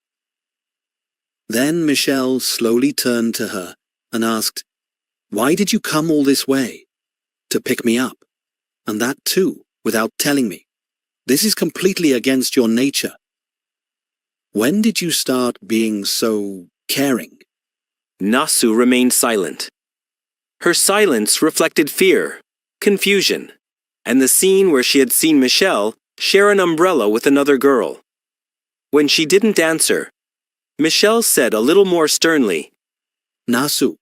Then Michelle slowly turned to her and asked, "Why did you come all this way? To pick me up? And that too, without telling me. This is completely against your nature. When did you start being so caring?" Nasu remained silent. Her silence reflected fear, confusion, and the scene where she had seen Michelle share an umbrella with another girl. When she didn't answer, Michelle said a little more sternly, "Nasu,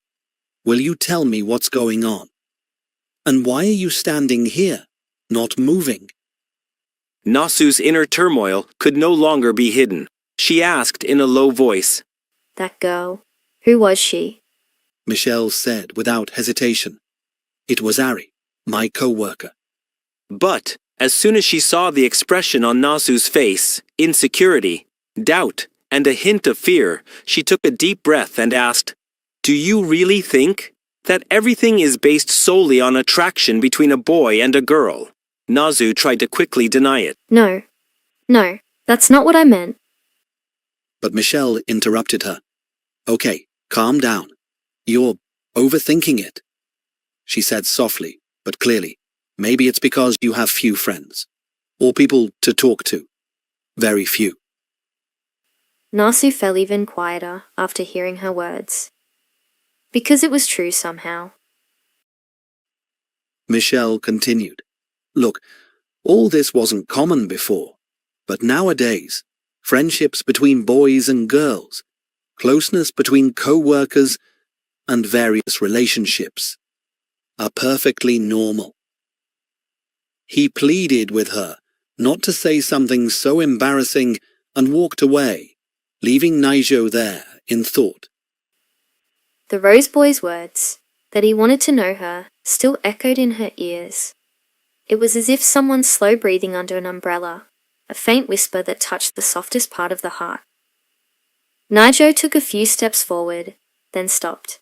will you tell me what's going on? And why are you standing here, not moving?" Nasu's inner turmoil could no longer be hidden. She asked in a low voice, That girl, who was she? Michelle said without hesitation. "It was Ari, my co-worker." But, as soon as she saw the expression on Nasu's face, insecurity, doubt, and a hint of fear, she took a deep breath and asked, "Do you really think that everything is based solely on attraction between a boy and a girl?" Nasu tried to quickly deny it. No, that's not what I meant. But Michelle interrupted her. "Okay, calm down. You're overthinking it," she said softly, but clearly. "Maybe it's because you have few friends, or people to talk to. Very few." Nasu fell even quieter after hearing her words. Because it was true somehow. Michelle continued. "Look, all this wasn't common before, but nowadays, friendships between boys and girls, closeness between co-workers, and various relationships are perfectly normal." He pleaded with her not to say something so embarrassing and walked away, leaving Naijo there in thought. The Rose Boy's words, that he wanted to know her, still echoed in her ears. It was as if someone slow breathing under an umbrella, a faint whisper that touched the softest part of the heart. Naijo took a few steps forward, then stopped.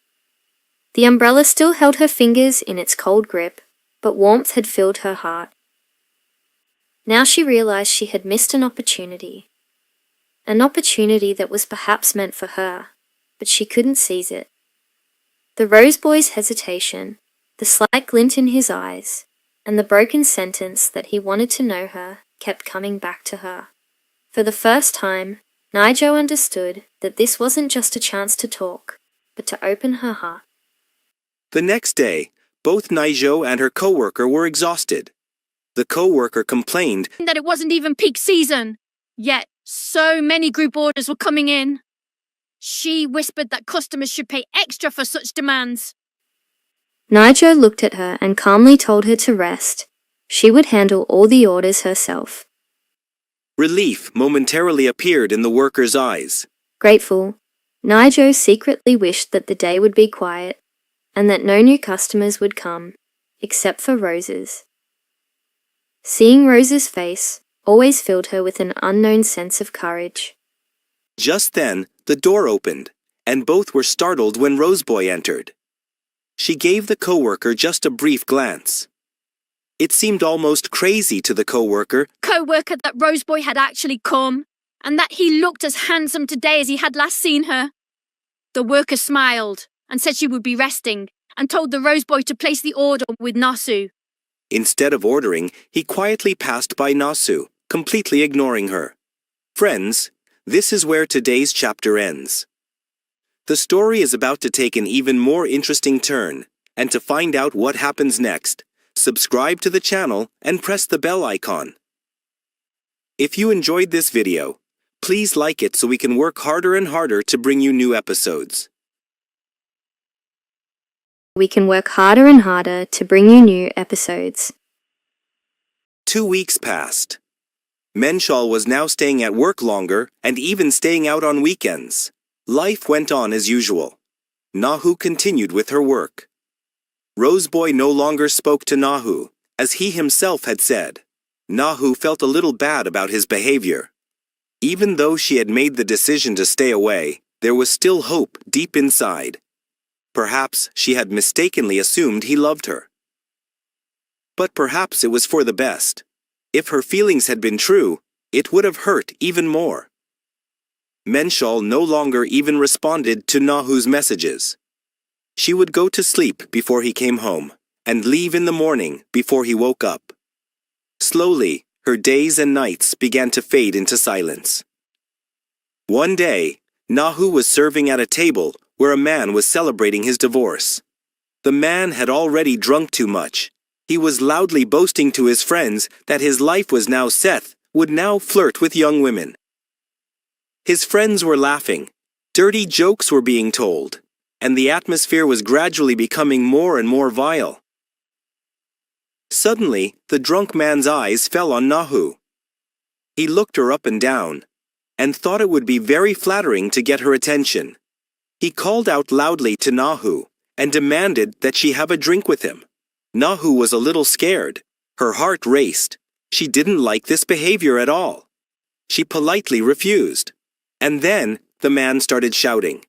The umbrella still held her fingers in its cold grip, but warmth had filled her heart. Now she realized she had missed an opportunity that was perhaps meant for her, but she couldn't seize it. The Rose Boy's hesitation, the slight glint in his eyes, and the broken sentence that he wanted to know her kept coming back to her. For the first time, Naijo understood that this wasn't just a chance to talk, but to open her heart. The next day, both Naijo and her co-worker were exhausted. The co-worker complained that it wasn't even peak season, yet so many group orders were coming in. She whispered that customers should pay extra for such demands. Naijo looked at her and calmly told her to rest. She would handle all the orders herself. Relief momentarily appeared in the worker's eyes. Grateful, Naijo secretly wished that the day would be quiet and that no new customers would come, except for Rose's. Seeing Rose's face always filled her with an unknown sense of courage. Just then, the door opened, and both were startled when Roseboy entered. She gave the co-worker just a brief glance. It seemed almost crazy to the co-worker That Roseboy had actually come, and that he looked as handsome today as he had last seen her. The worker smiled and said she would be resting, and told the Roseboy to place the order with Nasu. Instead of ordering, he quietly passed by Nasu, completely ignoring her. Friends, this is where today's chapter ends. The story is about to take an even more interesting turn, and to find out what happens next, subscribe to the channel and press the bell icon. If you enjoyed this video, please like it so we can work harder and harder to bring you new episodes. 2 weeks passed. Menshal was now staying at work longer and even staying out on weekends. Life went on as usual. Nahu continued with her work. Roseboy no longer spoke to Nahu, as he himself had said. Nahu felt a little bad about his behavior. Even though she had made the decision to stay away, there was still hope deep inside. Perhaps she had mistakenly assumed he loved her. But perhaps it was for the best. If her feelings had been true, it would have hurt even more. Menshal no longer even responded to Nahu's messages. She would go to sleep before he came home, and leave in the morning before he woke up. Slowly, her days and nights began to fade into silence. One day, Nahu was serving at a table where a man was celebrating his divorce. The man had already drunk too much. He was loudly boasting to his friends that his life was now set, would now flirt with young women. His friends were laughing. Dirty jokes were being told, and the atmosphere was gradually becoming more and more vile. Suddenly, the drunk man's eyes fell on Nahu. He looked her up and down, and thought it would be very flattering to get her attention. He called out loudly to Nahu, and demanded that she have a drink with him. Nahu was a little scared. Her heart raced. She didn't like this behavior at all. She politely refused. And then, the man started shouting,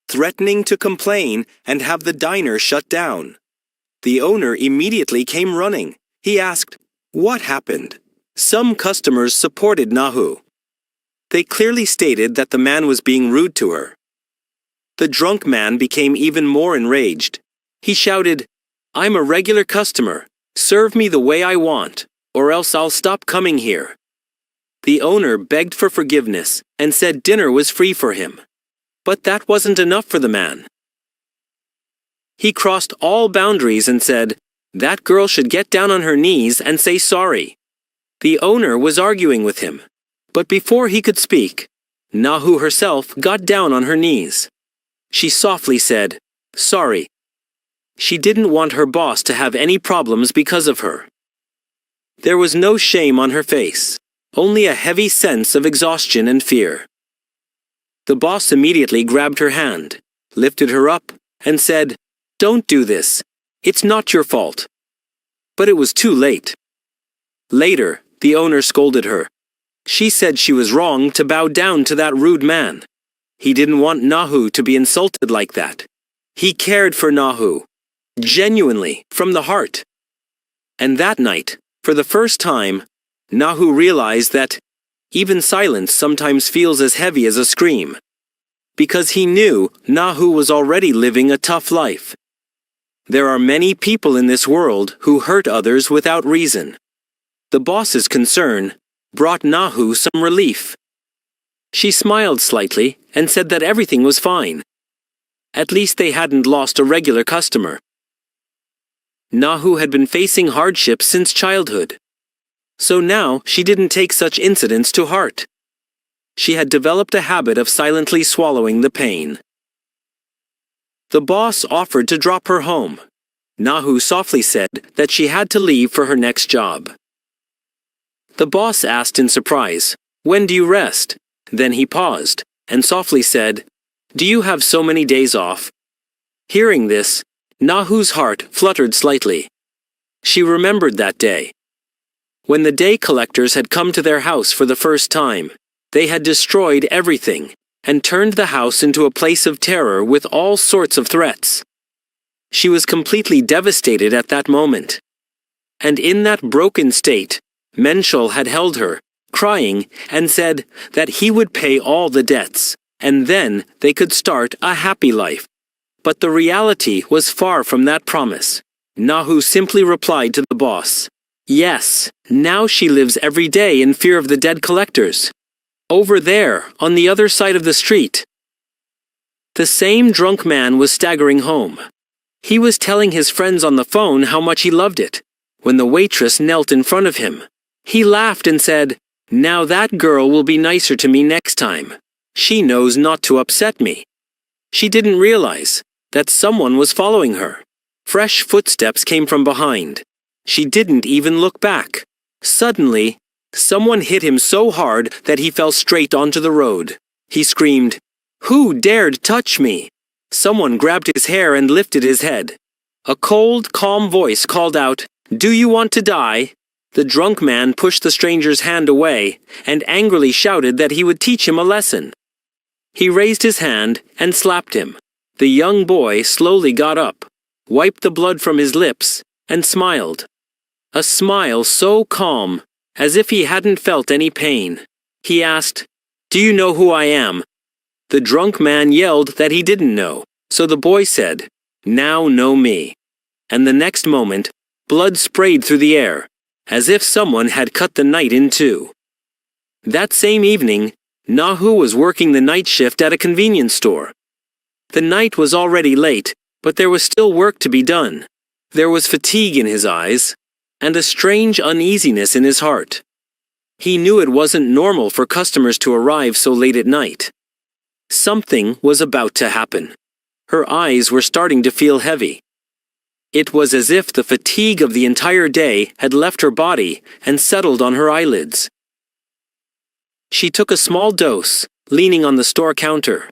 threatening to complain and have the diner shut down. The owner immediately came running. He asked, "What happened?" Some customers supported Nahu. They clearly stated that the man was being rude to her. The drunk man became even more enraged. He shouted, "I'm a regular customer. Serve me the way I want, or else I'll stop coming here." The owner begged for forgiveness and said dinner was free for him. But that wasn't enough for the man. He crossed all boundaries and said, "That girl should get down on her knees and say sorry." The owner was arguing with him. But before he could speak, Nahu herself got down on her knees. She softly said, "Sorry." She didn't want her boss to have any problems because of her. There was no shame on her face, only a heavy sense of exhaustion and fear. The boss immediately grabbed her hand, lifted her up, and said, "Don't do this. It's not your fault." But it was too late. Later, the owner scolded her. She said she was wrong to bow down to that rude man. He didn't want Nahu to be insulted like that. He cared for Nahu, genuinely, from the heart. And that night, for the first time, Nahu realized that even silence sometimes feels as heavy as a scream. Because he knew Nahu was already living a tough life. There are many people in this world who hurt others without reason. The boss's concern brought Nahu some relief. She smiled slightly and said that everything was fine. At least they hadn't lost a regular customer. Nahu had been facing hardship since childhood. So now she didn't take such incidents to heart. She had developed a habit of silently swallowing the pain. The boss offered to drop her home. Nahu softly said that she had to leave for her next job. The boss asked in surprise, "When do you rest?" Then he paused and softly said, "Do you have so many days off?" Hearing this, Nahu's heart fluttered slightly. She remembered that day. When the day collectors had come to their house for the first time, they had destroyed everything and turned the house into a place of terror with all sorts of threats. She was completely devastated at that moment. And in that broken state, Menshul had held her, crying, and said that he would pay all the debts, and then they could start a happy life. But the reality was far from that promise. Nahu simply replied to the boss, "Yes, now she lives every day in fear of the dead collectors. Over there, on the other side of the street." The same drunk man was staggering home. He was telling his friends on the phone how much he loved it, when the waitress knelt in front of him. He laughed and said, "Now that girl will be nicer to me next time. She knows not to upset me." She didn't realize that someone was following her. Fresh footsteps came from behind. She didn't even look back. Suddenly, someone hit him so hard that he fell straight onto the road. He screamed, "Who dared touch me?" Someone grabbed his hair and lifted his head. A cold, calm voice called out, "Do you want to die?" The drunk man pushed the stranger's hand away and angrily shouted that he would teach him a lesson. He raised his hand and slapped him. The young boy slowly got up, wiped the blood from his lips, and smiled. A smile so calm, as if he hadn't felt any pain. He asked, "Do you know who I am?" The drunk man yelled that he didn't know, so the boy said, "Now know me." And the next moment, blood sprayed through the air, as if someone had cut the night in two. That same evening, Nahu was working the night shift at a convenience store. The night was already late, but there was still work to be done. There was fatigue in his eyes, and a strange uneasiness in his heart. He knew it wasn't normal for customers to arrive so late at night. Something was about to happen. Her eyes were starting to feel heavy. It was as if the fatigue of the entire day had left her body and settled on her eyelids. She took a small dose, leaning on the store counter.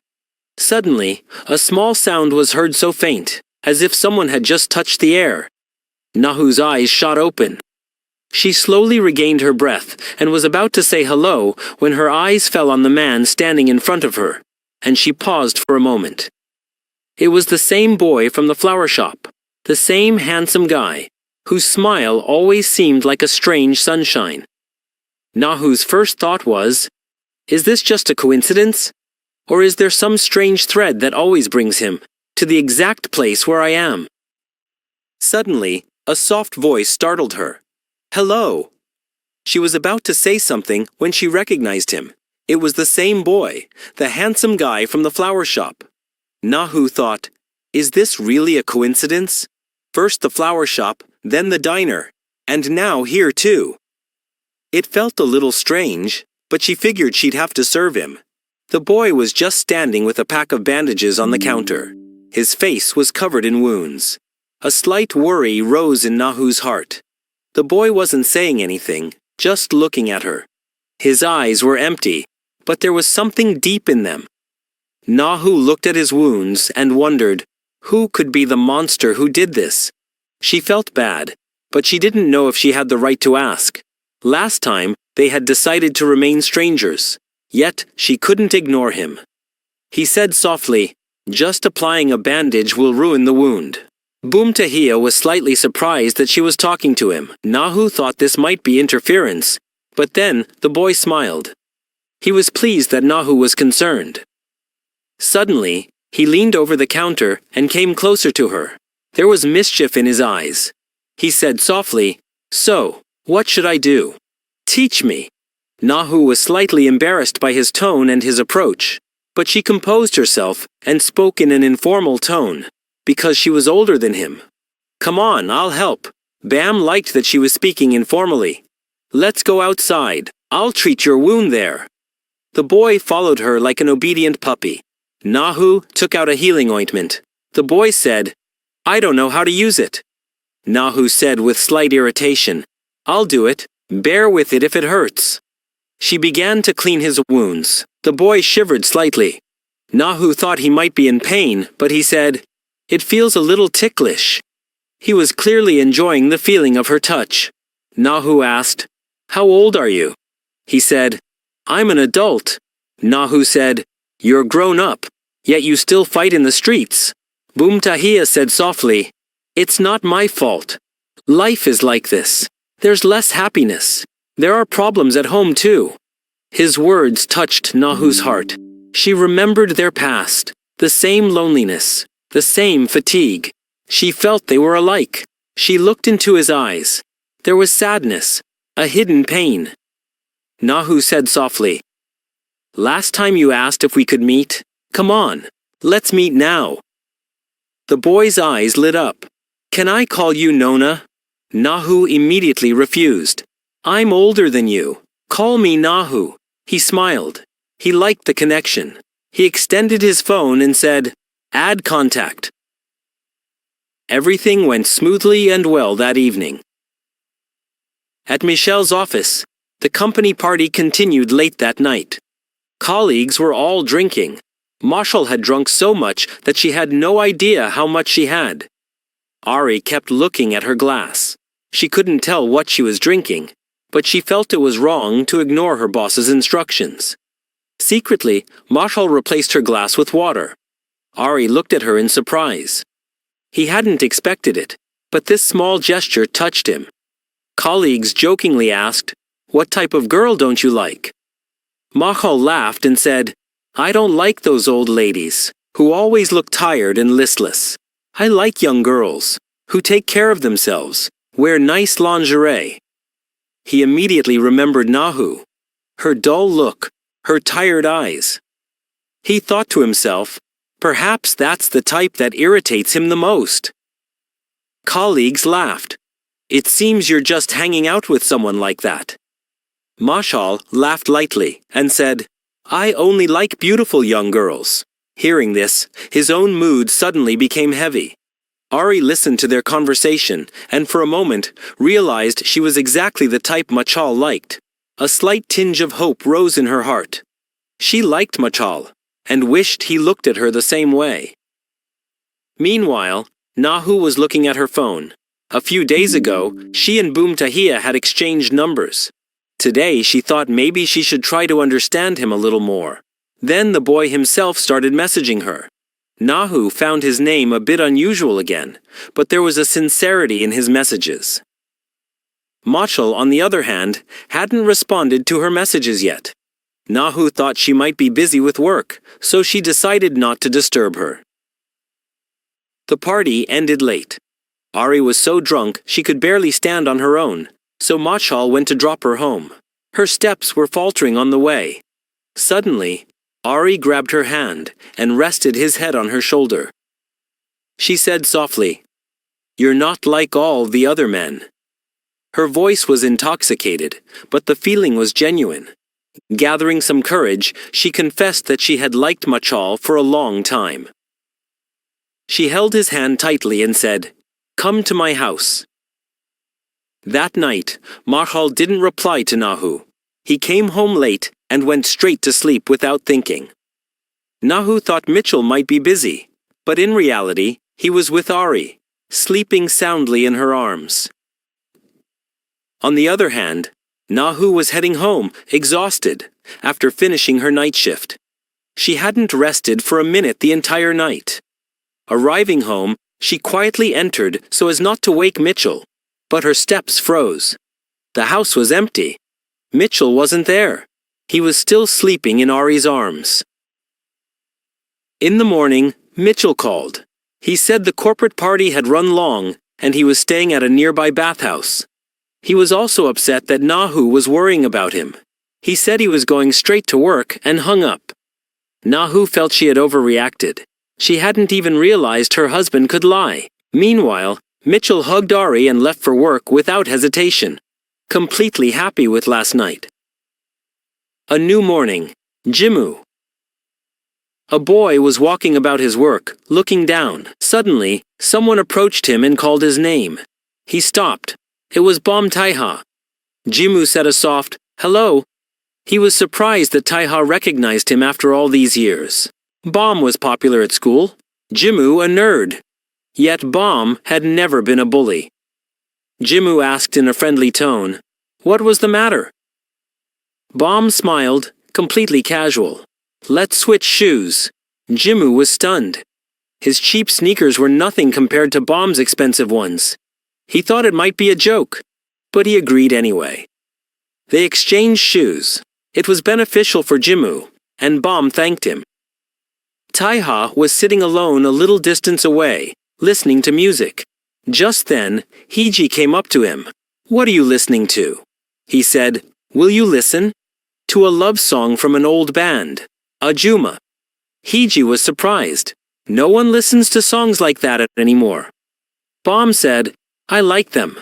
Suddenly, a small sound was heard so faint, as if someone had just touched the air. Nahu's eyes shot open. She slowly regained her breath and was about to say hello when her eyes fell on the man standing in front of her, and she paused for a moment. It was the same boy from the flower shop, the same handsome guy, whose smile always seemed like a strange sunshine. Nahu's first thought was, is this just a coincidence? Or is there some strange thread that always brings him to the exact place where I am? Suddenly, a soft voice startled her. "Hello." She was about to say something when she recognized him. It was the same boy, the handsome guy from the flower shop. Nahu thought, is this really a coincidence? First the flower shop, then the diner, and now here too. It felt a little strange, but she figured she'd have to serve him. The boy was just standing with a pack of bandages on the counter. His face was covered in wounds. A slight worry rose in Nahu's heart. The boy wasn't saying anything, just looking at her. His eyes were empty, but there was something deep in them. Nahu looked at his wounds and wondered, who could be the monster who did this? She felt bad, but she didn't know if she had the right to ask. Last time, they had decided to remain strangers. Yet, she couldn't ignore him. He said softly, just applying a bandage will ruin the wound. Boomtahia was slightly surprised that she was talking to him. Nahu thought this might be interference, but then the boy smiled. He was pleased that Nahu was concerned. Suddenly, he leaned over the counter and came closer to her. There was mischief in his eyes. He said softly, "So, what should I do? Teach me." Nahu was slightly embarrassed by his tone and his approach, but she composed herself and spoke in an informal tone, because she was older than him. "Come on, I'll help." Bam liked that she was speaking informally. "Let's go outside. I'll treat your wound there." The boy followed her like an obedient puppy. Nahu took out a healing ointment. The boy said, "I don't know how to use it." Nahu said with slight irritation, "I'll do it. Bear with it if it hurts." She began to clean his wounds. The boy shivered slightly. Nahu thought he might be in pain, but he said, "It feels a little ticklish." He was clearly enjoying the feeling of her touch. Nahu asked, "How old are you?" He said, "I'm an adult." Nahu said, "You're grown up, yet you still fight in the streets." Boomtahia said softly, "It's not my fault. Life is like this. There's less happiness. There are problems at home too." His words touched Nahu's heart. She remembered their past, the same loneliness, the same fatigue. She felt they were alike. She looked into his eyes. There was sadness, a hidden pain. Nahu said softly, "Last time you asked if we could meet. Come on, let's meet now." The boy's eyes lit up. "Can I call you Nona?" Nahu immediately refused. "I'm older than you. Call me Nahu." He smiled. He liked the connection. He extended his phone and said, "Add contact." Everything went smoothly and well that evening. At Michelle's office, the company party continued late that night. Colleagues were all drinking. Marshall had drunk so much that she had no idea how much she had. Ari kept looking at her glass. She couldn't tell what she was drinking, but she felt it was wrong to ignore her boss's instructions. Secretly, Marshall replaced her glass with water. Ari looked at her in surprise. He hadn't expected it, but this small gesture touched him. Colleagues jokingly asked, "What type of girl don't you like?" Marshall laughed and said, "I don't like those old ladies, who always look tired and listless. I like young girls, who take care of themselves, wear nice lingerie." He immediately remembered Nahu. Her dull look, her tired eyes. He thought to himself, perhaps that's the type that irritates him the most. Colleagues laughed. "It seems you're just hanging out with someone like that." Marshall laughed lightly and said, "I only like beautiful young girls." Hearing this, his own mood suddenly became heavy. Ari listened to their conversation and for a moment realized she was exactly the type Machal liked. A slight tinge of hope rose in her heart. She liked Machal and wished he looked at her the same way. Meanwhile, Nahu was looking at her phone. A few days ago, she and Boomtahia had exchanged numbers. Today she thought maybe she should try to understand him a little more. Then the boy himself started messaging her. Nahu found his name a bit unusual again, but there was a sincerity in his messages. Machal, on the other hand, hadn't responded to her messages yet. Nahu thought she might be busy with work, so she decided not to disturb her. The party ended late. Ari was so drunk she could barely stand on her own, so Machal went to drop her home. Her steps were faltering on the way. Suddenly, Ari grabbed her hand and rested his head on her shoulder. She said softly, "You're not like all the other men." Her voice was intoxicated, but the feeling was genuine. Gathering some courage, she confessed that she had liked Machal for a long time. She held his hand tightly and said, "Come to my house." That night, Machal didn't reply to Nahu. He came home late and went straight to sleep without thinking. Nahu thought Mitchell might be busy, but in reality, he was with Ari, sleeping soundly in her arms. On the other hand, Nahu was heading home, exhausted, after finishing her night shift. She hadn't rested for a minute the entire night. Arriving home, she quietly entered so as not to wake Mitchell, but her steps froze. The house was empty. Mitchell wasn't there. He was still sleeping in Ari's arms. In the morning, Mitchell called. He said the corporate party had run long, and he was staying at a nearby bathhouse. He was also upset that Nahu was worrying about him. He said he was going straight to work and hung up. Nahu felt she had overreacted. She hadn't even realized her husband could lie. Meanwhile, Mitchell hugged Ari and left for work without hesitation, completely happy with last night. A new morning. Jimu. A boy was walking about his work, looking down. Suddenly, someone approached him and called his name. He stopped. It was Bom Taiha. Jimu said a soft, "Hello." He was surprised that Taiha recognized him after all these years. Bom was popular at school. Jimu a nerd. Yet Bom had never been a bully. Jimu asked in a friendly tone, "What was the matter?" Bom smiled, completely casual. "Let's switch shoes." Jimu was stunned. His cheap sneakers were nothing compared to Bom's expensive ones. He thought it might be a joke, but he agreed anyway. They exchanged shoes. It was beneficial for Jimu, and Bom thanked him. Taiha was sitting alone a little distance away, listening to music. Just then, Hiji came up to him. "What are you listening to?" He said. "Will you listen?" "To a love song from an old band, Ajuma." Hiji was surprised. No one listens to songs like that anymore. Bom said, "I like them."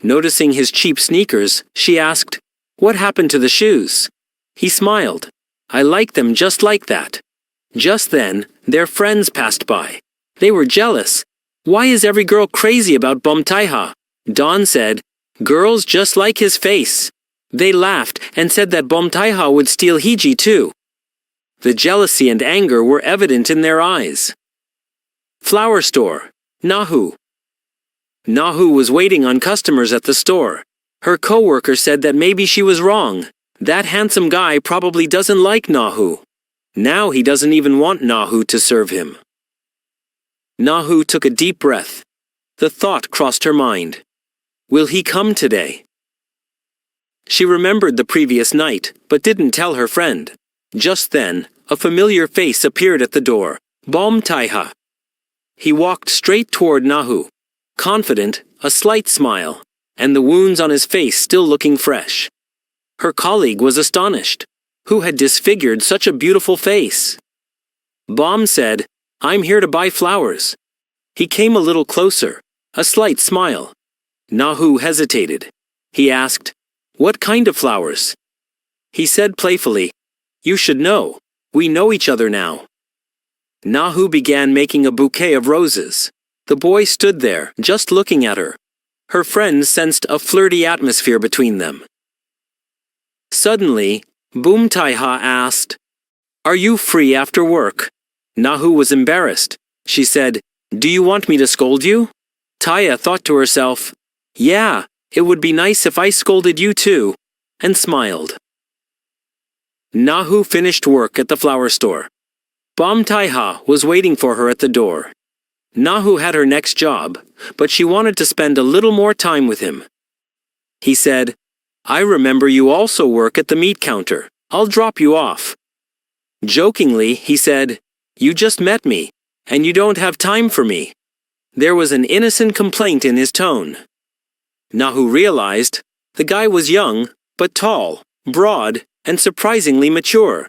Noticing his cheap sneakers, she asked, "What happened to the shoes?" He smiled. "I like them just like that." Just then, their friends passed by. They were jealous. "Why is every girl crazy about Bom Taiha?" Don said, "Girls just like his face." They laughed and said that Bom Taiha would steal Hiji too. The jealousy and anger were evident in their eyes. Flower store. Nahu. Nahu was waiting on customers at the store. Her coworker said that maybe she was wrong. That handsome guy probably doesn't like Nahu. Now he doesn't even want Nahu to serve him. Nahu took a deep breath. The thought crossed her mind. Will he come today? She remembered the previous night, but didn't tell her friend. Just then, a familiar face appeared at the door. Bom Taiha. He walked straight toward Nahu. Confident, a slight smile, and the wounds on his face still looking fresh. Her colleague was astonished. Who had disfigured such a beautiful face? Bom said, "I'm here to buy flowers." He came a little closer, a slight smile. Nahu hesitated. He asked, "What kind of flowers?" He said playfully, "You should know. We know each other now." Nahu began making a bouquet of roses. The boy stood there, just looking at her. Her friends sensed a flirty atmosphere between them. Suddenly, Bom Taiha asked, "Are you free after work?" Nahu was embarrassed. She said, "Do you want me to scold you?" Taya thought to herself, "Yeah, it would be nice if I scolded you too," and smiled. Nahu finished work at the flower store. Bom Taiha was waiting for her at the door. Nahu had her next job, but she wanted to spend a little more time with him. He said, "I remember you also work at the meat counter. I'll drop you off." Jokingly, he said, "You just met me, and you don't have time for me." There was an innocent complaint in his tone. Nahu realized the guy was young, but tall, broad, and surprisingly mature.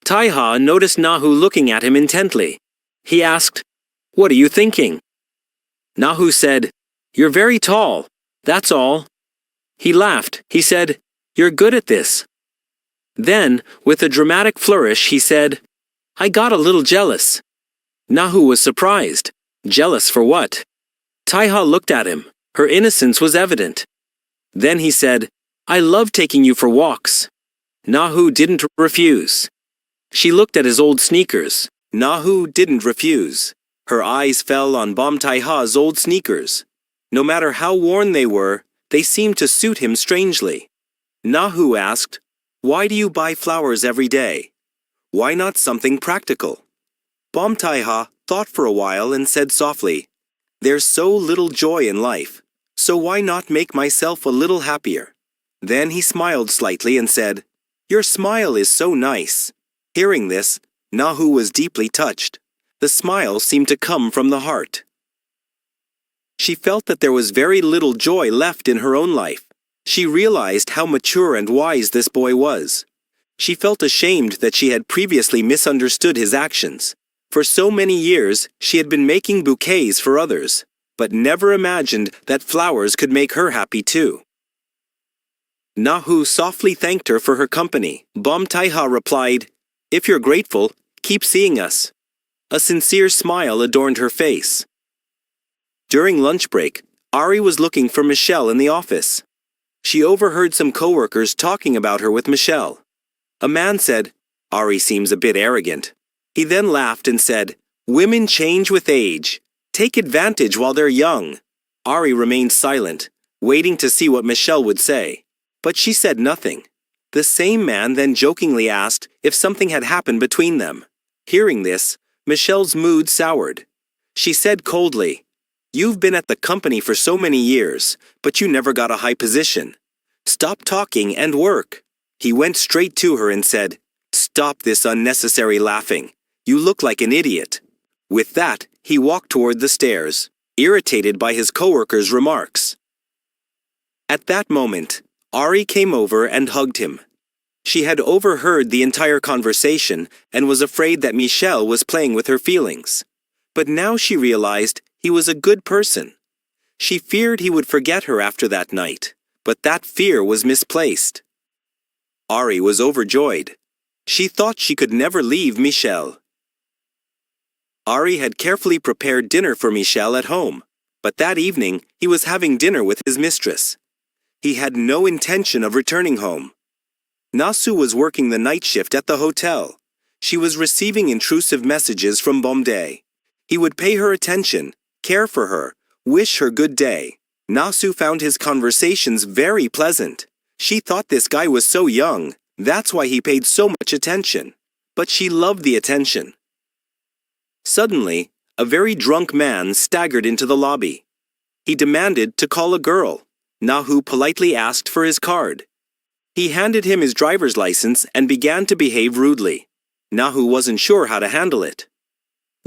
Taiha noticed Nahu looking at him intently. He asked, "What are you thinking?" Nahu said, "You're very tall, that's all." He laughed. He said, "You're good at this." Then, with a dramatic flourish, he said, "I got a little jealous." Nahu was surprised. Jealous for what? Taiha looked at him. Her innocence was evident. Then he said, "I love taking you for walks." Nahu didn't refuse. She looked at his old sneakers. Nahu didn't refuse. Her eyes fell on Bom Taiha's old sneakers. No matter how worn they were, they seemed to suit him strangely. Nahu asked, "Why do you buy flowers every day? Why not something practical?" Bom Taiha thought for a while and said softly, "There's so little joy in life, so why not make myself a little happier?" Then he smiled slightly and said, "Your smile is so nice." Hearing this, Nahu was deeply touched. The smile seemed to come from the heart. She felt that there was very little joy left in her own life. She realized how mature and wise this boy was. She felt ashamed that she had previously misunderstood his actions. For so many years, she had been making bouquets for others, but never imagined that flowers could make her happy too. Nahu softly thanked her for her company. Bom Taiha replied, "If you're grateful, keep seeing us." A sincere smile adorned her face. During lunch break, Ari was looking for Michelle in the office. She overheard some coworkers talking about her with Michelle. A man said, "Ari seems a bit arrogant." He then laughed and said, "Women change with age. Take advantage while they're young." Ari remained silent, waiting to see what Michelle would say. But she said nothing. The same man then jokingly asked if something had happened between them. Hearing this, Michelle's mood soured. She said coldly, "You've been at the company for so many years, but you never got a high position. Stop talking and work." He went straight to her and said, "Stop this unnecessary laughing. You look like an idiot." With that, he walked toward the stairs, irritated by his coworker's remarks. At that moment, Ari came over and hugged him. She had overheard the entire conversation and was afraid that Michelle was playing with her feelings. But now she realized he was a good person. She feared he would forget her after that night, but that fear was misplaced. Ari was overjoyed. She thought she could never leave Michelle. Ari had carefully prepared dinner for Michelle at home, but that evening he was having dinner with his mistress. He had no intention of returning home. Nasu was working the night shift at the hotel. She was receiving intrusive messages from Bomde. He would pay her attention, care for her, wish her good day. Nasu found his conversations very pleasant. She thought this guy was so young, that's why he paid so much attention. But she loved the attention. Suddenly, a very drunk man staggered into the lobby. He demanded to call a girl. Nahu politely asked for his card. He handed him his driver's license and began to behave rudely. Nahu wasn't sure how to handle it.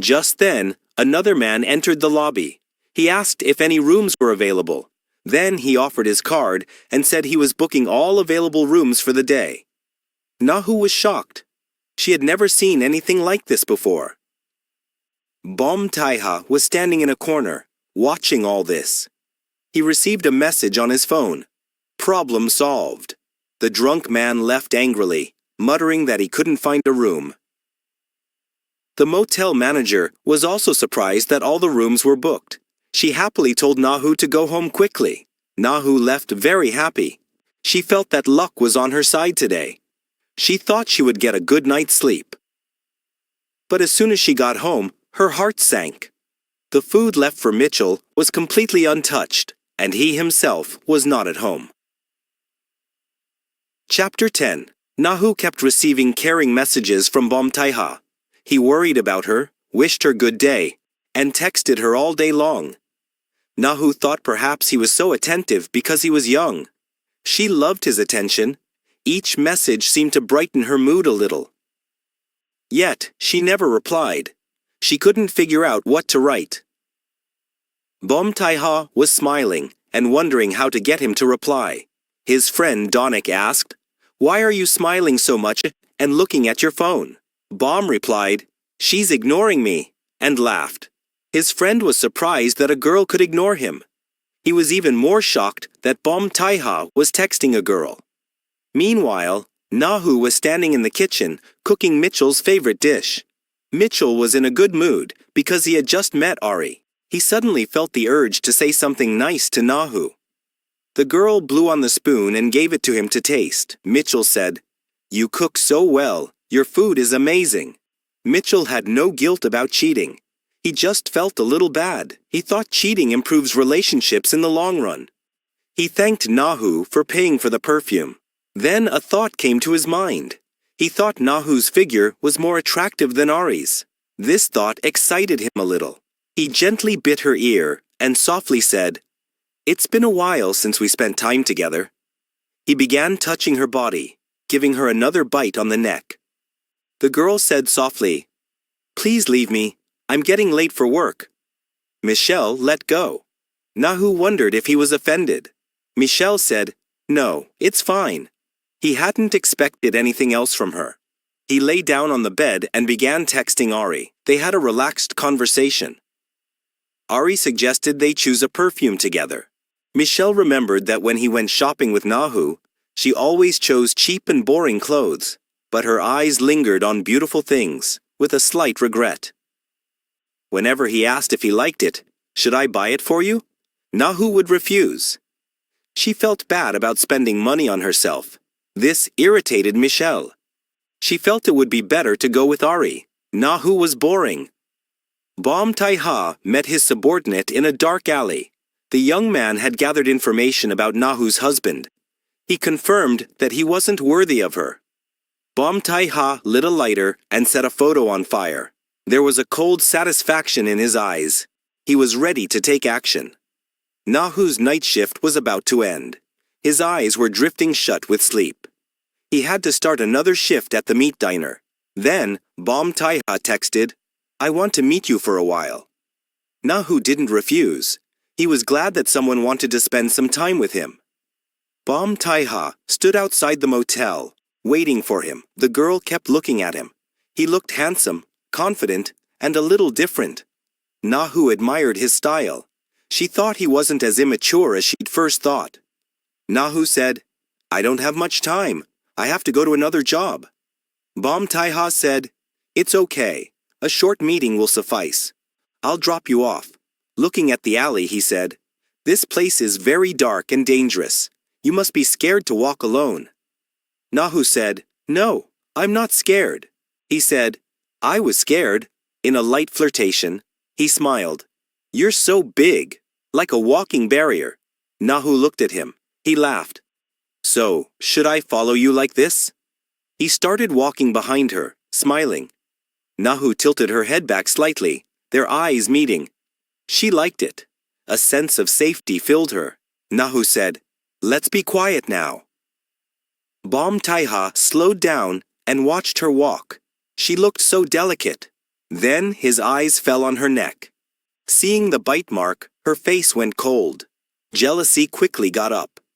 Just then, another man entered the lobby. He asked if any rooms were available. Then he offered his card and said he was booking all available rooms for the day. Nahu was shocked. She had never seen anything like this before. Bom Taiha was standing in a corner, watching all this. He received a message on his phone. Problem solved. The drunk man left angrily, muttering that he couldn't find a room. The motel manager was also surprised that all the rooms were booked. She happily told Nahu to go home quickly. Nahu left very happy. She felt that luck was on her side today. She thought she would get a good night's sleep. But as soon as she got home, her heart sank. The food left for Mitchell was completely untouched, and he himself was not at home. Chapter 10. Nahu kept receiving caring messages from Bom Taiha. He worried about her, wished her good day, and texted her all day long. Nahu thought perhaps he was so attentive because he was young. She loved his attention. Each message seemed to brighten her mood a little. Yet, she never replied. She couldn't figure out what to write. Bom Taiha was smiling and wondering how to get him to reply. His friend Donik asked, "Why are you smiling so much and looking at your phone?" Bom replied, "She's ignoring me," and laughed. His friend was surprised that a girl could ignore him. He was even more shocked that Bom Taiha was texting a girl. Meanwhile, Nahu was standing in the kitchen cooking Mitchell's favorite dish. Mitchell was in a good mood because he had just met Ari. He suddenly felt the urge to say something nice to Nahu. The girl blew on the spoon and gave it to him to taste. Mitchell said, "You cook so well. Your food is amazing. Mitchell had no guilt about cheating. He just felt a little bad. He thought cheating improves relationships in the long run. He thanked Nahu for paying for the perfume. Then a thought came to his mind. He thought Nahu's figure was more attractive than Ari's. This thought excited him a little. He gently bit her ear and softly said, "It's been a while since we spent time together." He began touching her body, giving her another bite on the neck. The girl said softly, "Please leave me. I'm getting late for work." Michelle let go. Nahu wondered if he was offended. Michelle said, "No, it's fine." He hadn't expected anything else from her. He lay down on the bed and began texting Ari. They had a relaxed conversation. Ari suggested they choose a perfume together. Michelle remembered that when he went shopping with Nahu, she always chose cheap and boring clothes, but her eyes lingered on beautiful things, with a slight regret. Whenever he asked if he liked it, "Should I buy it for you?" Nahu would refuse. She felt bad about spending money on herself. This irritated Michelle. She felt it would be better to go with Ari. Nahu was boring. Bom Tai-ha met his subordinate in a dark alley. The young man had gathered information about Nahu's husband. He confirmed that he wasn't worthy of her. Bom Tai-ha lit a lighter and set a photo on fire. There was a cold satisfaction in his eyes. He was ready to take action. Nahu's night shift was about to end. His eyes were drifting shut with sleep. He had to start another shift at the meat diner. Then, Bom Tai-ha texted, "I want to meet you for a while." Nahu didn't refuse. He was glad that someone wanted to spend some time with him. Bom Tai-ha stood outside the motel, waiting for him. The girl kept looking at him. He looked handsome, confident, and a little different. Nahu admired his style. She thought he wasn't as immature as she'd first thought. Nahu said, "I don't have much time. I have to go to another job." Bom Tai-ha said, "It's okay. A short meeting will suffice. I'll drop you off." Looking at the alley, he said, "This place is very dark and dangerous. You must be scared to walk alone." Nahu said, "No, I'm not scared." He said, "I was scared." In a light flirtation, he smiled. "You're so big, like a walking barrier." Nahu looked at him. He laughed. "So, should I follow you like this?" He started walking behind her, smiling. Nahu tilted her head back slightly, their eyes meeting. She liked it. A sense of safety filled her. Nahu said, "Let's be quiet now." Bom Tai-ha slowed down and watched her walk. She looked so delicate. Then his eyes fell on her neck. Seeing the bite mark, her face went cold. Jealousy quickly got up.